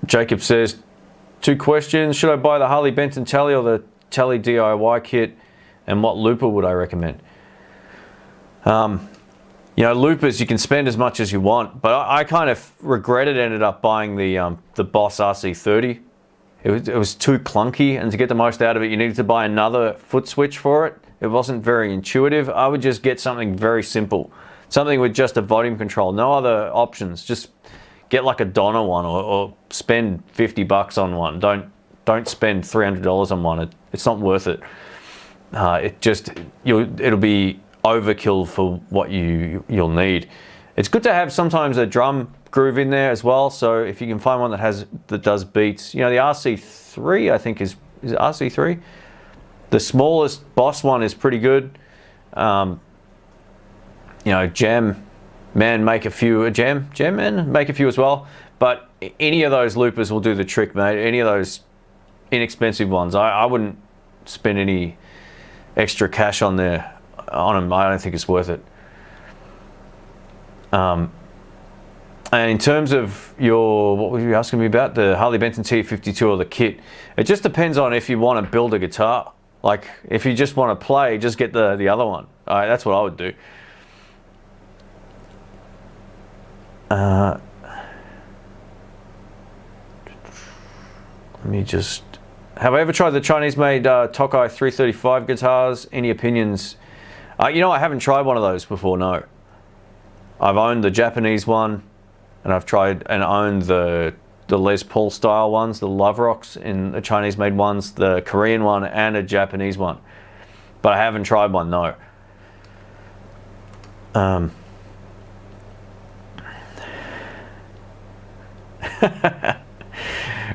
Jacob says, 2 questions. Should I buy the Harley Benton Tele or the Tele DIY kit? And what looper would I recommend? You know, loopers, you can spend as much as you want, but I kind of regretted ended up buying the Boss RC30. It was too clunky, and to get the most out of it, you needed to buy another foot switch for it. It wasn't very intuitive. I would just get something very simple. Something with just a volume control, no other options. Just get like a Donner one or spend 50 bucks on one. Don't spend $300 on one. It's not worth it. It'll be overkill for what you'll need. It's good to have sometimes a drum groove in there as well. So if you can find one that does beats, you know, the RC3 I think is it RC3? The smallest Boss one is pretty good. You know, Jam Man make a few. Jam Man make a few as well. But any of those loopers will do the trick, mate. Any of those inexpensive ones, I wouldn't spend any extra cash on them. I don't think it's worth it. And in terms of what were you asking me about? The Harley Benton T52 or the kit? It just depends on if you want to build a guitar. Like, if you just want to play, just get the other one. That's what I would do. Let me just... Have I ever tried the Chinese-made Tokai 335 guitars? Any opinions? You know, I haven't tried one of those before, no. I've owned the Japanese one, and I've tried and owned the Les Paul style ones, the Love Rocks in the Chinese-made ones, the Korean one, and a Japanese one. But I haven't tried one, no.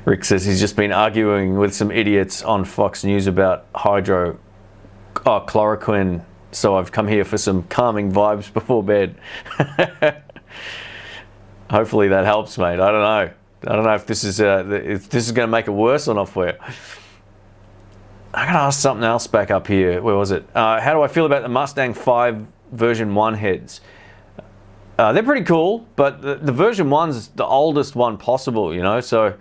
Rick says he's just been arguing with some idiots on Fox News about chloroquine, so I've come here for some calming vibes before bed. Hopefully that helps, mate. I don't know if this is going to make it worse or not for you. I gotta ask something else back up here. Where was it? How do I feel about the Mustang 5 version 1 heads? They're pretty cool, but the version 1's the oldest one possible, you know, so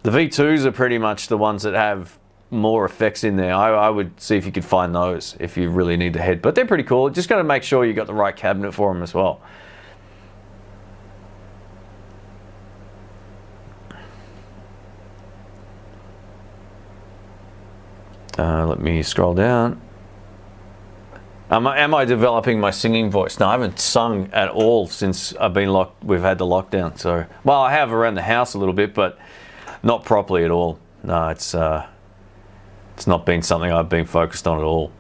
the V2s are pretty much the ones that have more effects in there. I would see if you could find those if you really need the head, but they're pretty cool. Just got to make sure you got the right cabinet for them as well. Let me scroll down. Am I developing my singing voice? No, I haven't sung at all since we've had the lockdown. So, well, I have around the house a little bit, but not properly at all. No, it's not been something I've been focused on at all.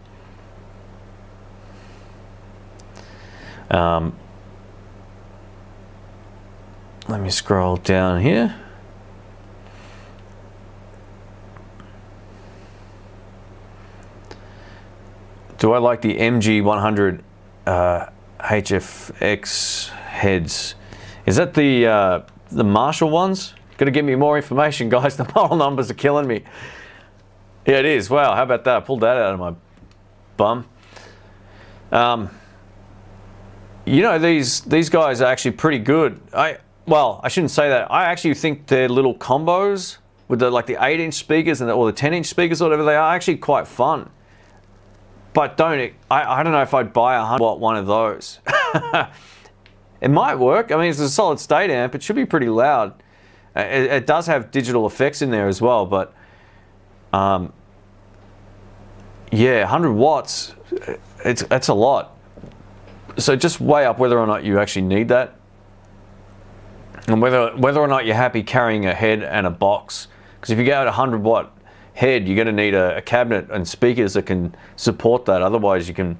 Let me scroll down here. Do I like the MG100 HFX heads? Is that the Marshall ones? Got to give me more information, guys. The model numbers are killing me. Yeah, it is. Wow, how about that? I pulled that out of my bum. You know, these guys are actually pretty good. Well, I shouldn't say that. I actually think their little combos with the 8-inch speakers or the 10-inch speakers, or whatever they are, actually quite fun. But I don't know if I'd buy a 100-watt one of those. It might work. I mean, it's a solid state amp. It should be pretty loud. It does have digital effects in there as well, but yeah, 100 watts, that's a lot. So just weigh up whether or not you actually need that, and whether or not you're happy carrying a head and a box. Because if you get a 100-watt head, you're going to need a cabinet and speakers that can support that. Otherwise, you can,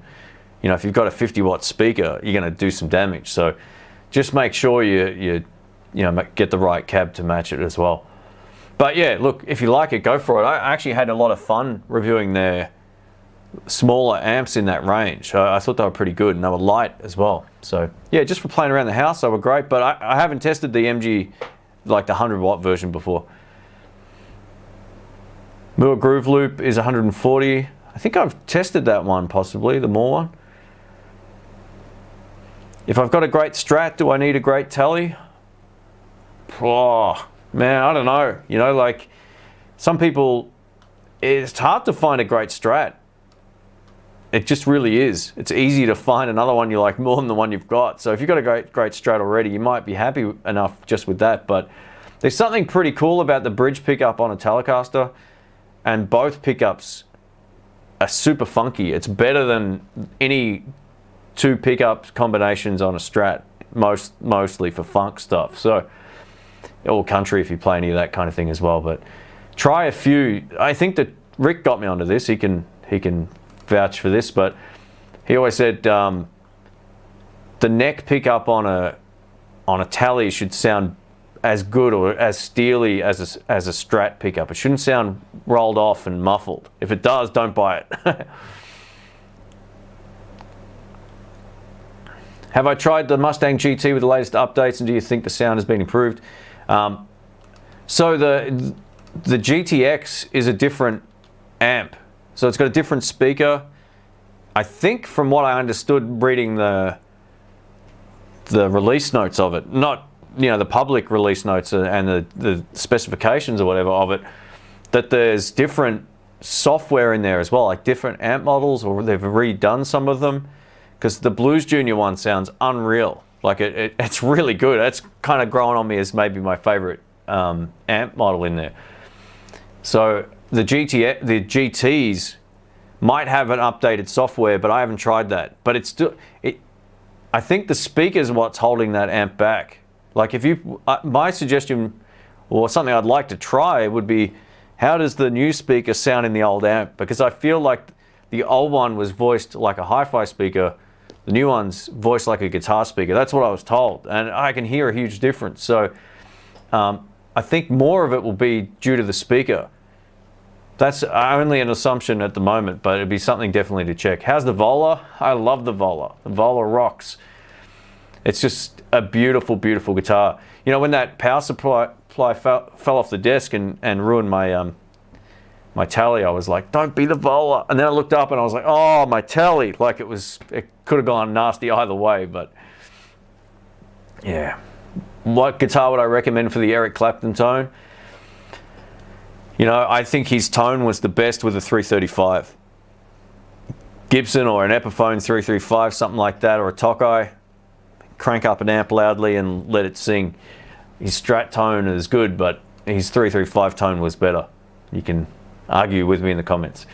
you know, if you've got a 50-watt speaker, you're going to do some damage. So just make sure you get the right cab to match it as well. But yeah, look, if you like it, go for it. I actually had a lot of fun reviewing their smaller amps in that range. I thought they were pretty good, and they were light as well. So yeah, just for playing around the house, they were great. But I haven't tested the MG, like the 100-watt version before. Moore Groove Loop is 140. I think I've tested that one, possibly, the Moore one. If I've got a great Strat, do I need a great Tele? Oh, man, I don't know. You know, like some people, it's hard to find a great Strat. It just really is. It's easy to find another one you like more than the one you've got. So if you've got a great Strat already, you might be happy enough just with that. But there's something pretty cool about the bridge pickup on a Telecaster, and both pickups are super funky. It's better than any two pickup combinations on a Strat, mostly for funk stuff. So, or country if you play any of that kind of thing as well. But try a few. I think that Rick got me onto this. He can vouch for this, but he always said the neck pickup on a Tele should sound as good or as steely as a Strat pickup. It shouldn't sound rolled off and muffled. If it does, don't buy it. Have I tried the Mustang GT with the latest updates, and do you think the sound has been improved? So the GTX is a different amp. So it's got a different speaker. I think from what I understood reading the release notes of it, not the public release notes and the specifications or whatever of it, that there's different software in there as well, like different amp models, or they've redone some of them, because the Blues Junior one sounds unreal. Like it's really good. It's kind of grown on me as maybe my favorite amp model in there. So the GTs might have an updated software, but I haven't tried that. But it's still, I think the speaker's what's holding that amp back. Like my suggestion, or something I'd like to try, would be, how does the new speaker sound in the old amp? Because I feel like the old one was voiced like a hi-fi speaker, the new one's voiced like a guitar speaker. That's what I was told, and I can hear a huge difference. So I think more of it will be due to the speaker. That's only an assumption at the moment, but it'd be something definitely to check. How's the Vola? I love the Vola. The Vola rocks. It's just a beautiful, beautiful guitar. You know, when that power supply fell off the desk and ruined my my Tele, I was like, don't be the Vola. And then I looked up and I was like, oh, my Tele. Like it could have gone nasty either way, but yeah. What guitar would I recommend for the Eric Clapton tone? You know, I think his tone was the best with a 335. Gibson or an Epiphone 335, something like that, or a Tokai. Crank up an amp loudly and let it sing. His Strat tone is good, but his 335 tone was better. You can argue with me in the comments.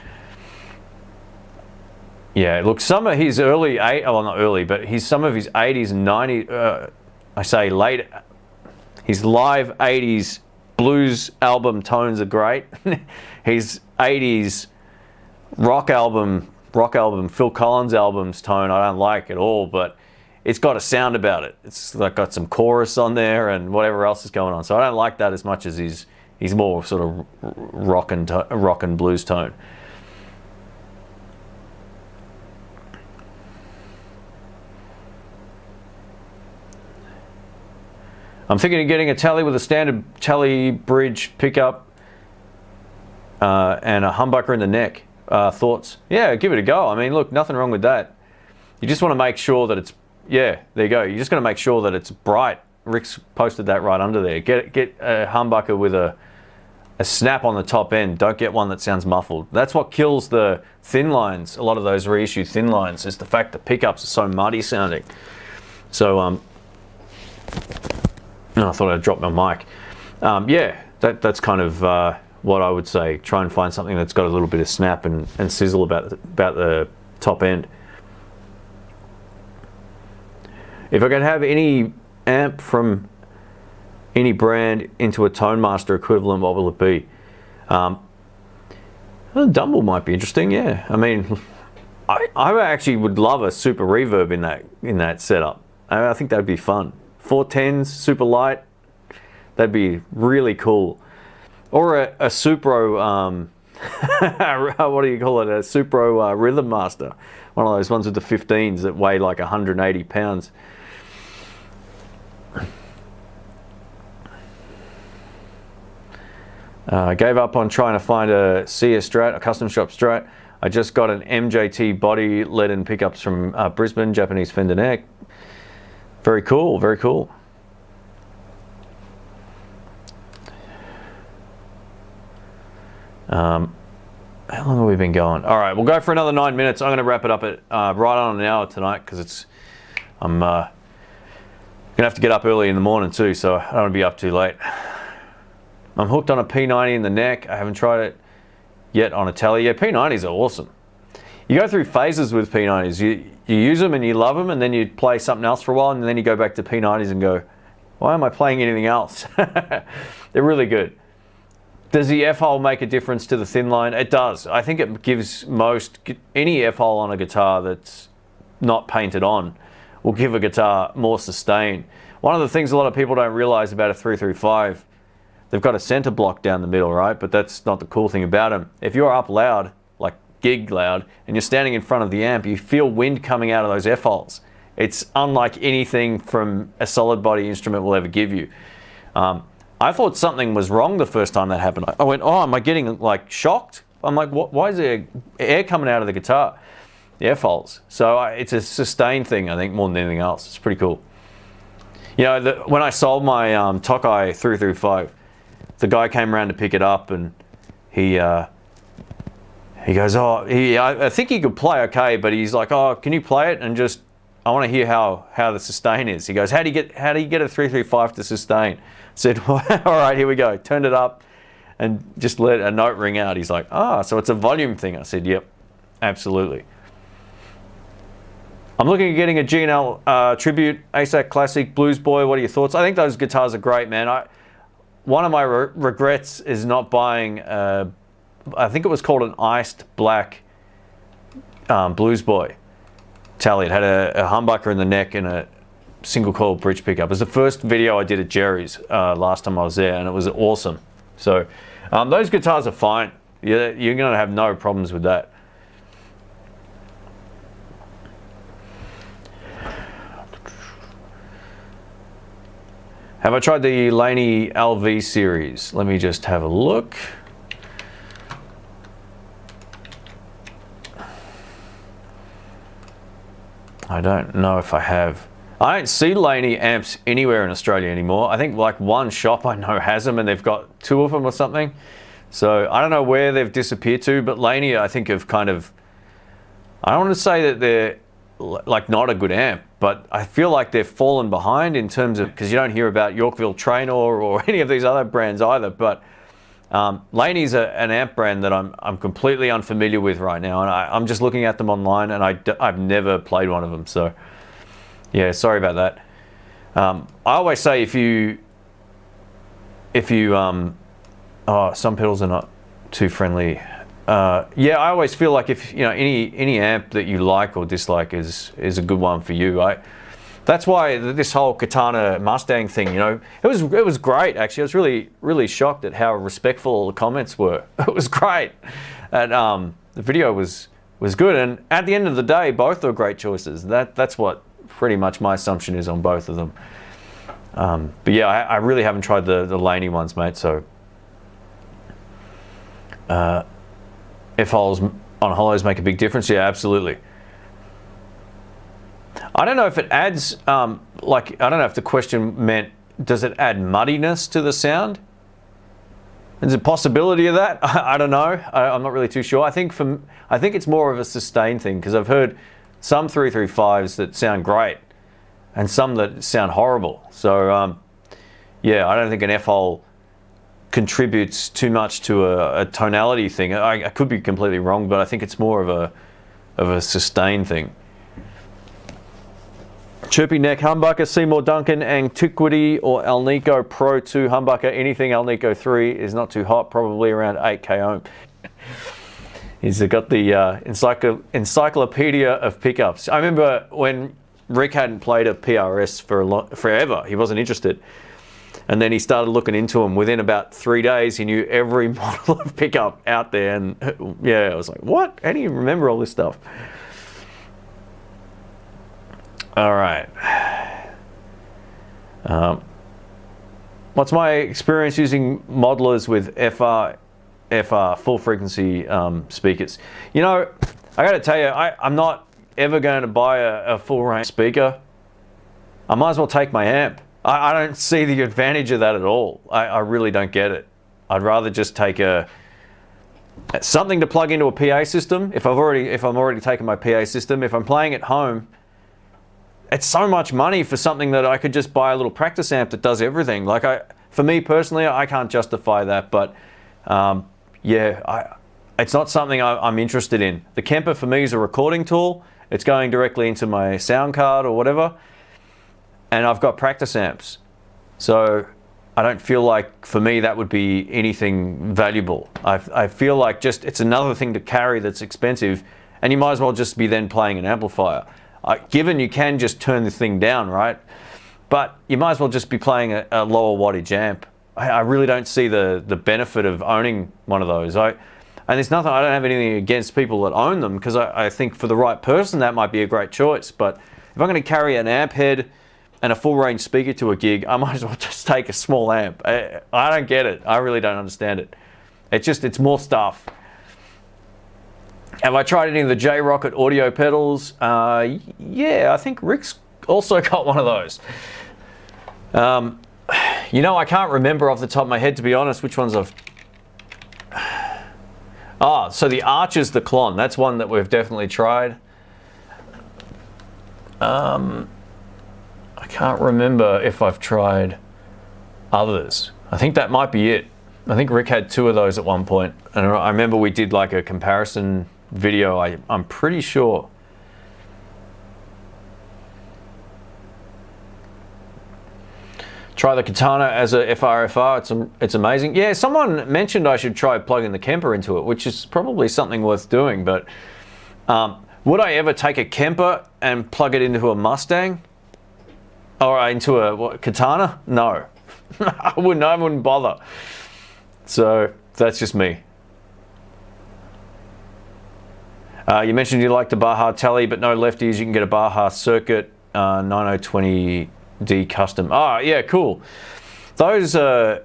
Yeah, look, some of his early, well not early, but some of his 80s and 90s, I say late, his live 80s blues album tones are great. His 80s rock album, Phil Collins album's tone I don't like at all, but it's got a sound about it. It's like got some chorus on there and whatever else is going on. So I don't like that as much as his more sort of rock and blues tone. I'm thinking of getting a Tele with a standard Tele bridge pickup and a humbucker in the neck. Thoughts? Yeah, give it a go. I mean, look, nothing wrong with that. You just want to make sure that it's, yeah, there you go. You're just going to make sure that it's bright. Rick's posted that right under there. Get a humbucker with a snap on the top end. Don't get one that sounds muffled. That's what kills the thin lines. A lot of those reissue thin lines is the fact that pickups are so muddy sounding. So, I thought I'd drop my mic. Yeah, that's kind of what I would say. Try and find something that's got a little bit of snap and sizzle about the top end. If I could have any amp from any brand into a Tone Master equivalent, what will it be? Dumble might be interesting. Yeah, I mean, I actually would love a super reverb in that setup. I think that'd be fun. 410s, super light. That'd be really cool. Or a Supro, what do you call it? A Supro Rhythm Master. One of those ones with the 15s that weigh like 180 pounds. I gave up on trying to find a CS Strat, a custom shop Strat. I just got an MJT body lead-in pickups from Brisbane, Japanese Fender neck. Very cool, very cool. How long have we been going? All right, we'll go for another 9 minutes. I'm going to wrap it up at right on an hour tonight because I'm going to have to get up early in the morning too, so I don't want to be up too late. I'm hooked on a P90 in the neck. I haven't tried it yet on a Tele. Yeah, P90s are awesome. You go through phases with P90s. You use them and you love them, and then you play something else for a while, and then you go back to P90s and go, why am I playing anything else? They're really good. Does the F-hole make a difference to the thin line? It does. I think it gives any F-hole on a guitar that's not painted on will give a guitar more sustain. One of the things a lot of people don't realize about a 335, they've got a center block down the middle, right? But that's not the cool thing about them. If you're up loud, like gig loud, and you're standing in front of the amp, you feel wind coming out of those F-holes. It's unlike anything from a solid body instrument will ever give you. I thought something was wrong the first time that happened. I went, oh, am I getting like shocked? I'm like, what? Why is there air coming out of the guitar? The F-holes. So it's a sustain thing, I think, more than anything else. It's pretty cool. You know, when I sold my Tokai 335, the guy came around to pick it up, and he goes, oh, I think he could play okay, but he's like, oh, can you play it and just, I want to hear how the sustain is. He goes, how do you get a 335 to sustain? I said, well, all right, here we go. Turned it up and just let a note ring out. He's like, so it's a volume thing. I said, yep, absolutely. I'm looking at getting a G&L Tribute, ASAC Classic, Blues Boy. What are your thoughts? I think those guitars are great, man. One of my regrets is not buying, I think it was called an iced black Blues Boy Tele. It had a humbucker in the neck and a single coil bridge pickup. It was the first video I did at Jerry's last time I was there, and it was awesome. So those guitars are fine. You're going to have no problems with that. Have I tried the Laney LV series? Let me just have a look. I don't know if I have. I don't see Laney amps anywhere in Australia anymore. I think like one shop I know has them, and they've got 2 of them or something. So I don't know where they've disappeared to, but Laney I think have kind of, I don't want to say that they're like not a good amp, but I feel like they've fallen behind in terms of, because you don't hear about Yorkville Traynor or any of these other brands either, but Laney's an amp brand that I'm completely unfamiliar with right now, and I'm just looking at them online, and I've never played one of them, so yeah, sorry about that. I always say if you oh, some pedals are not too friendly. Yeah, I always feel like if any amp that you like or dislike is a good one for you. That's why this whole Katana Mustang thing, it was great actually. I was really shocked at how respectful the comments were. It was great, and the video was good. And at the end of the day, both are great choices. That's what pretty much my assumption is on both of them. But yeah, I really haven't tried the Laney ones, mate. So. F-holes on hollows make a big difference? Yeah, absolutely. I don't know if it adds, I don't know if the question meant, does it add muddiness to the sound? There's a possibility of that. I don't know. I'm not really too sure. I think it's more of a sustain thing, because I've heard some 335s that sound great and some that sound horrible. So, yeah, I don't think an F-hole contributes too much to a tonality thing. I could be completely wrong, but I think it's more of a sustain thing. Chirpy Neck humbucker, Seymour Duncan, Antiquity or Alnico Pro 2 humbucker. Anything Alnico 3 is not too hot, probably around 8k ohm. He's got the encyclopedia of pickups. I remember when Rick hadn't played a PRS forever, he wasn't interested. And then he started looking into them. Within about 3 days, he knew every model of pickup out there. And yeah, I was like, what? How do you remember all this stuff? All right. What's my experience using modelers with FR full frequency speakers? I got to tell you, I'm not ever going to buy a full range speaker. I might as well take my amp. I don't see the advantage of that at all. I really don't get it. I'd rather just take something to plug into a PA system. If I'm already taking my PA system, if I'm playing at home, it's so much money for something that I could just buy a little practice amp that does everything. Like for me personally, I can't justify that, but it's not something I'm interested in. The Kemper for me is a recording tool. It's going directly into my sound card or whatever, and I've got practice amps. So I don't feel like for me that would be anything valuable. I feel like it's another thing to carry that's expensive, and you might as well just be then playing an amplifier. Given you can just turn the thing down, right? But you might as well just be playing a lower wattage amp. I really don't see the benefit of owning one of those. And there's nothing, I don't have anything against people that own them, because I think for the right person that might be a great choice. But if I'm going to carry an amp head and a full range speaker to a gig, I might as well just take a small amp. I don't get it. I really don't understand it. It's more stuff. Have I tried any of the J-Rocket audio pedals? Yeah, I think Rick's also got one of those. I can't remember off the top of my head, to be honest, which ones I've... so the Archer's the Klon. That's one that we've definitely tried. I can't remember if I've tried others. I think that might be it. I think Rick had 2 of those at one point, and I remember we did like a comparison video. I'm pretty sure. Try the Katana as a FRFR. It's amazing. Yeah, someone mentioned I should try plugging the Kemper into it, which is probably something worth doing. But would I ever take a Kemper and plug it into a Mustang or into a Katana? No, I wouldn't bother. So that's just me. You mentioned you like the Baja Tele, but no lefties. You can get a Baja Circuit 9020D custom. Yeah, cool. Those are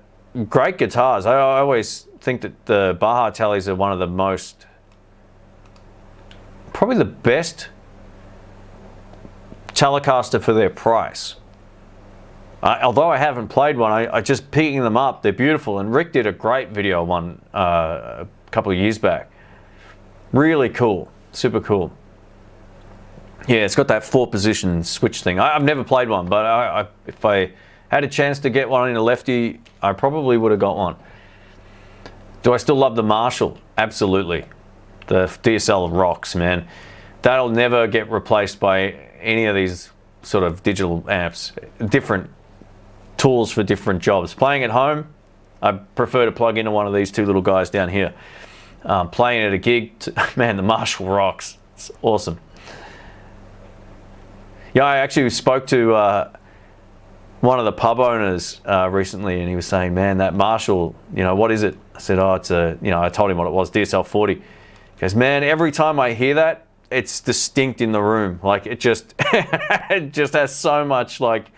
great guitars. I always think that the Baja Teles are one of the most, probably the best Telecaster for their price. Although I haven't played one, I just picking them up. They're beautiful, and Rick did a great video on one a couple of years back. Really cool, super cool. Yeah, it's got that 4-position switch thing. I've never played one, but if I had a chance to get one in a lefty, I probably would have got one. Do I still love the Marshall? Absolutely. The DSL rocks, man. That'll never get replaced by any of these sort of digital amps. Different tools for different jobs. Playing at home, I prefer to plug into one of these 2 little guys down here. Playing at a gig, man, the Marshall rocks. It's awesome. Yeah, I actually spoke to one of the pub owners recently, and he was saying, man, that Marshall, what is it? I said, it's I told him what it was, DSL 40. He goes, man, every time I hear that, it's distinct in the room. Like it just, it just has so much good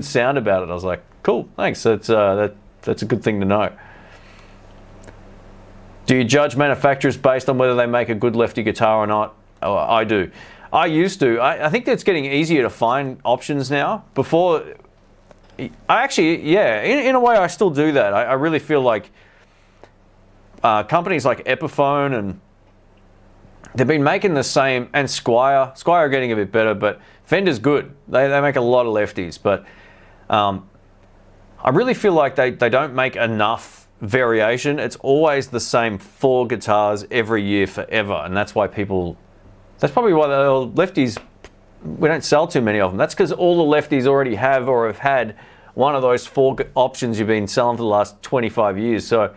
sound about it. I was like, cool, thanks. That's a good thing to know. Do you judge manufacturers based on whether they make a good lefty guitar or not? Oh, I do. I used to. I think it's getting easier to find options now. Before, in a way I still do that. I really feel like companies like Epiphone, and they've been making the same, and Squier are getting a bit better, but Fender's good. They make a lot of lefties, but I really feel like they don't make enough variation. It's always the same 4 guitars every year forever, and that's probably why the lefties, we don't sell too many of them. That's because all the lefties already have or have had one of those 4 options you've been selling for the last 25 years. So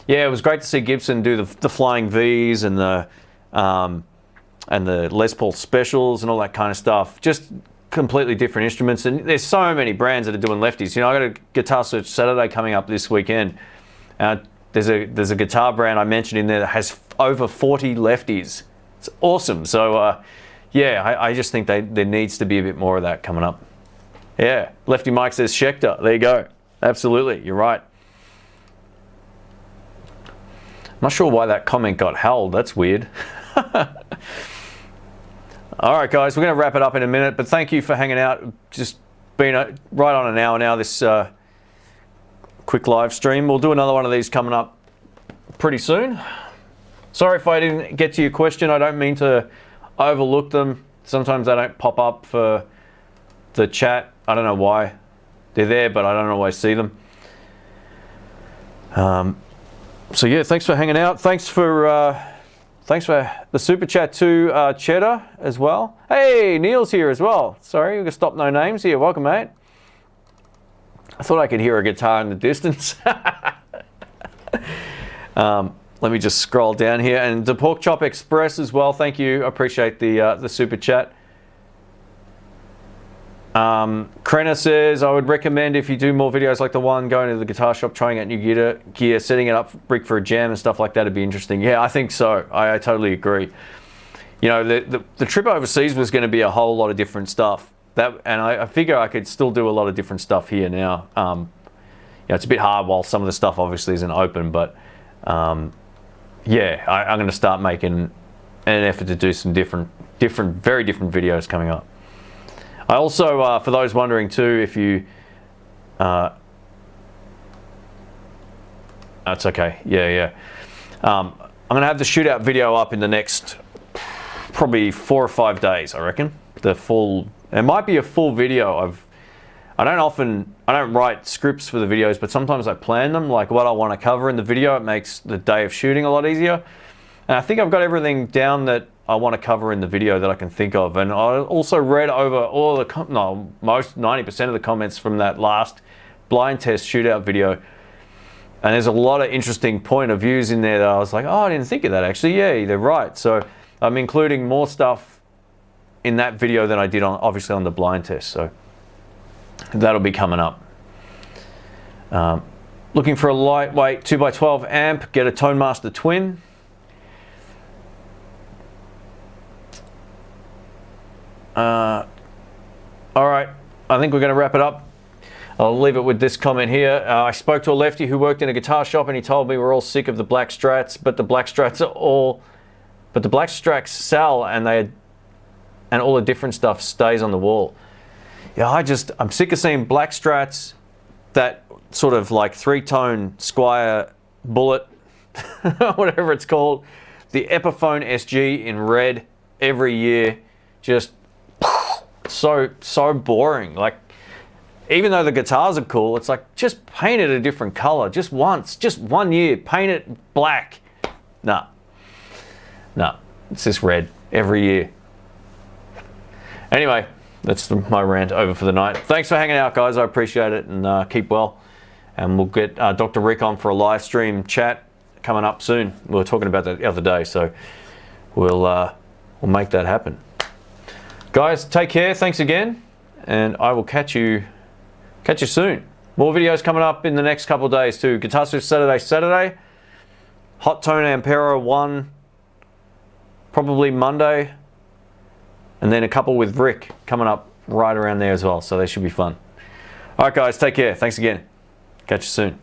yeah, it was great to see Gibson do the Flying V's and the Les Paul Specials and all that kind of stuff. Just completely different instruments, and there's so many brands that are doing lefties. I got a Guitar Search Saturday coming up this weekend. There's a guitar brand I mentioned in there that has over 40 lefties. It's awesome. So I just think there needs to be a bit more of that coming up. Yeah, Lefty Mike says Schecter. There you go. Absolutely, you're right. I'm not sure why that comment got held. That's weird. All right, guys, we're going to wrap it up in a minute, but thank you for hanging out. Just been right on an hour now, this quick live stream. We'll do another one of these coming up pretty soon. Sorry if I didn't get to your question. I don't mean to overlook them. Sometimes they don't pop up for the chat. I don't know why. They're there, but I don't always see them. So yeah, thanks for hanging out. Thanks for the super chat to Cheddar as well. Hey, Neil's here as well. Sorry, we can stop no names here. Welcome, mate. I thought I could hear a guitar in the distance. Let me just scroll down here. And the Pork Chop Express as well. Thank you. I appreciate the super chat. Krenna says, I would recommend if you do more videos like the one, going to the guitar shop, trying out new gear, setting it up brick for a jam and stuff like that would be interesting. Yeah, I think so. I totally agree. You know, the trip overseas was going to be a whole lot of different stuff. And I figure I could still do a lot of different stuff here now. You know, it's a bit hard while some of the stuff obviously isn't open, but yeah, I'm going to start making an effort to do some very different videos coming up. I also, for those wondering too, if you, that's okay, yeah. I'm going to have the shootout video up in the next probably 4 or 5 days, I reckon. It might be a full video. I don't write scripts for the videos, but sometimes I plan them, like what I want to cover in the video. It makes the day of shooting a lot easier. And I think I've got everything down that I want to cover in the video that I can think of. And I also read over all the, most 90% of the comments from that last blind test shootout video. And there's a lot of interesting point of views in there that I was like, oh, I didn't think of that actually. Yeah, they're right. So I'm including more stuff in that video than I did obviously on the blind test. So that'll be coming up. Looking for a lightweight 2x12 amp, get a Tone Master Twin. All right, I think we're going to wrap it up. I'll leave it with this comment here. I spoke to a lefty who worked in a guitar shop, and he told me we're all sick of the black Strats, but the black Strats sell, and all the different stuff stays on the wall. Yeah, I'm sick of seeing black Strats, that sort of like 3-tone Squier Bullet, whatever it's called, the Epiphone SG in red every year, just so boring. Like, even though the guitars are cool, it's like, just paint it a different color, just once, just 1 year, paint it black. Nah, it's just red every year. Anyway, that's my rant over for the night. Thanks for hanging out, guys. I appreciate it, and keep well. And we'll get Dr. Rick on for a live stream chat coming up soon. We were talking about that the other day, so we'll make that happen. Guys, take care. Thanks again, and I will catch you soon. More videos coming up in the next couple of days too. Guitar Swift Saturday. Hot Tone Ampero 1, probably Monday. And then a couple with Rick coming up right around there as well. So they should be fun. All right, guys, take care. Thanks again. Catch you soon.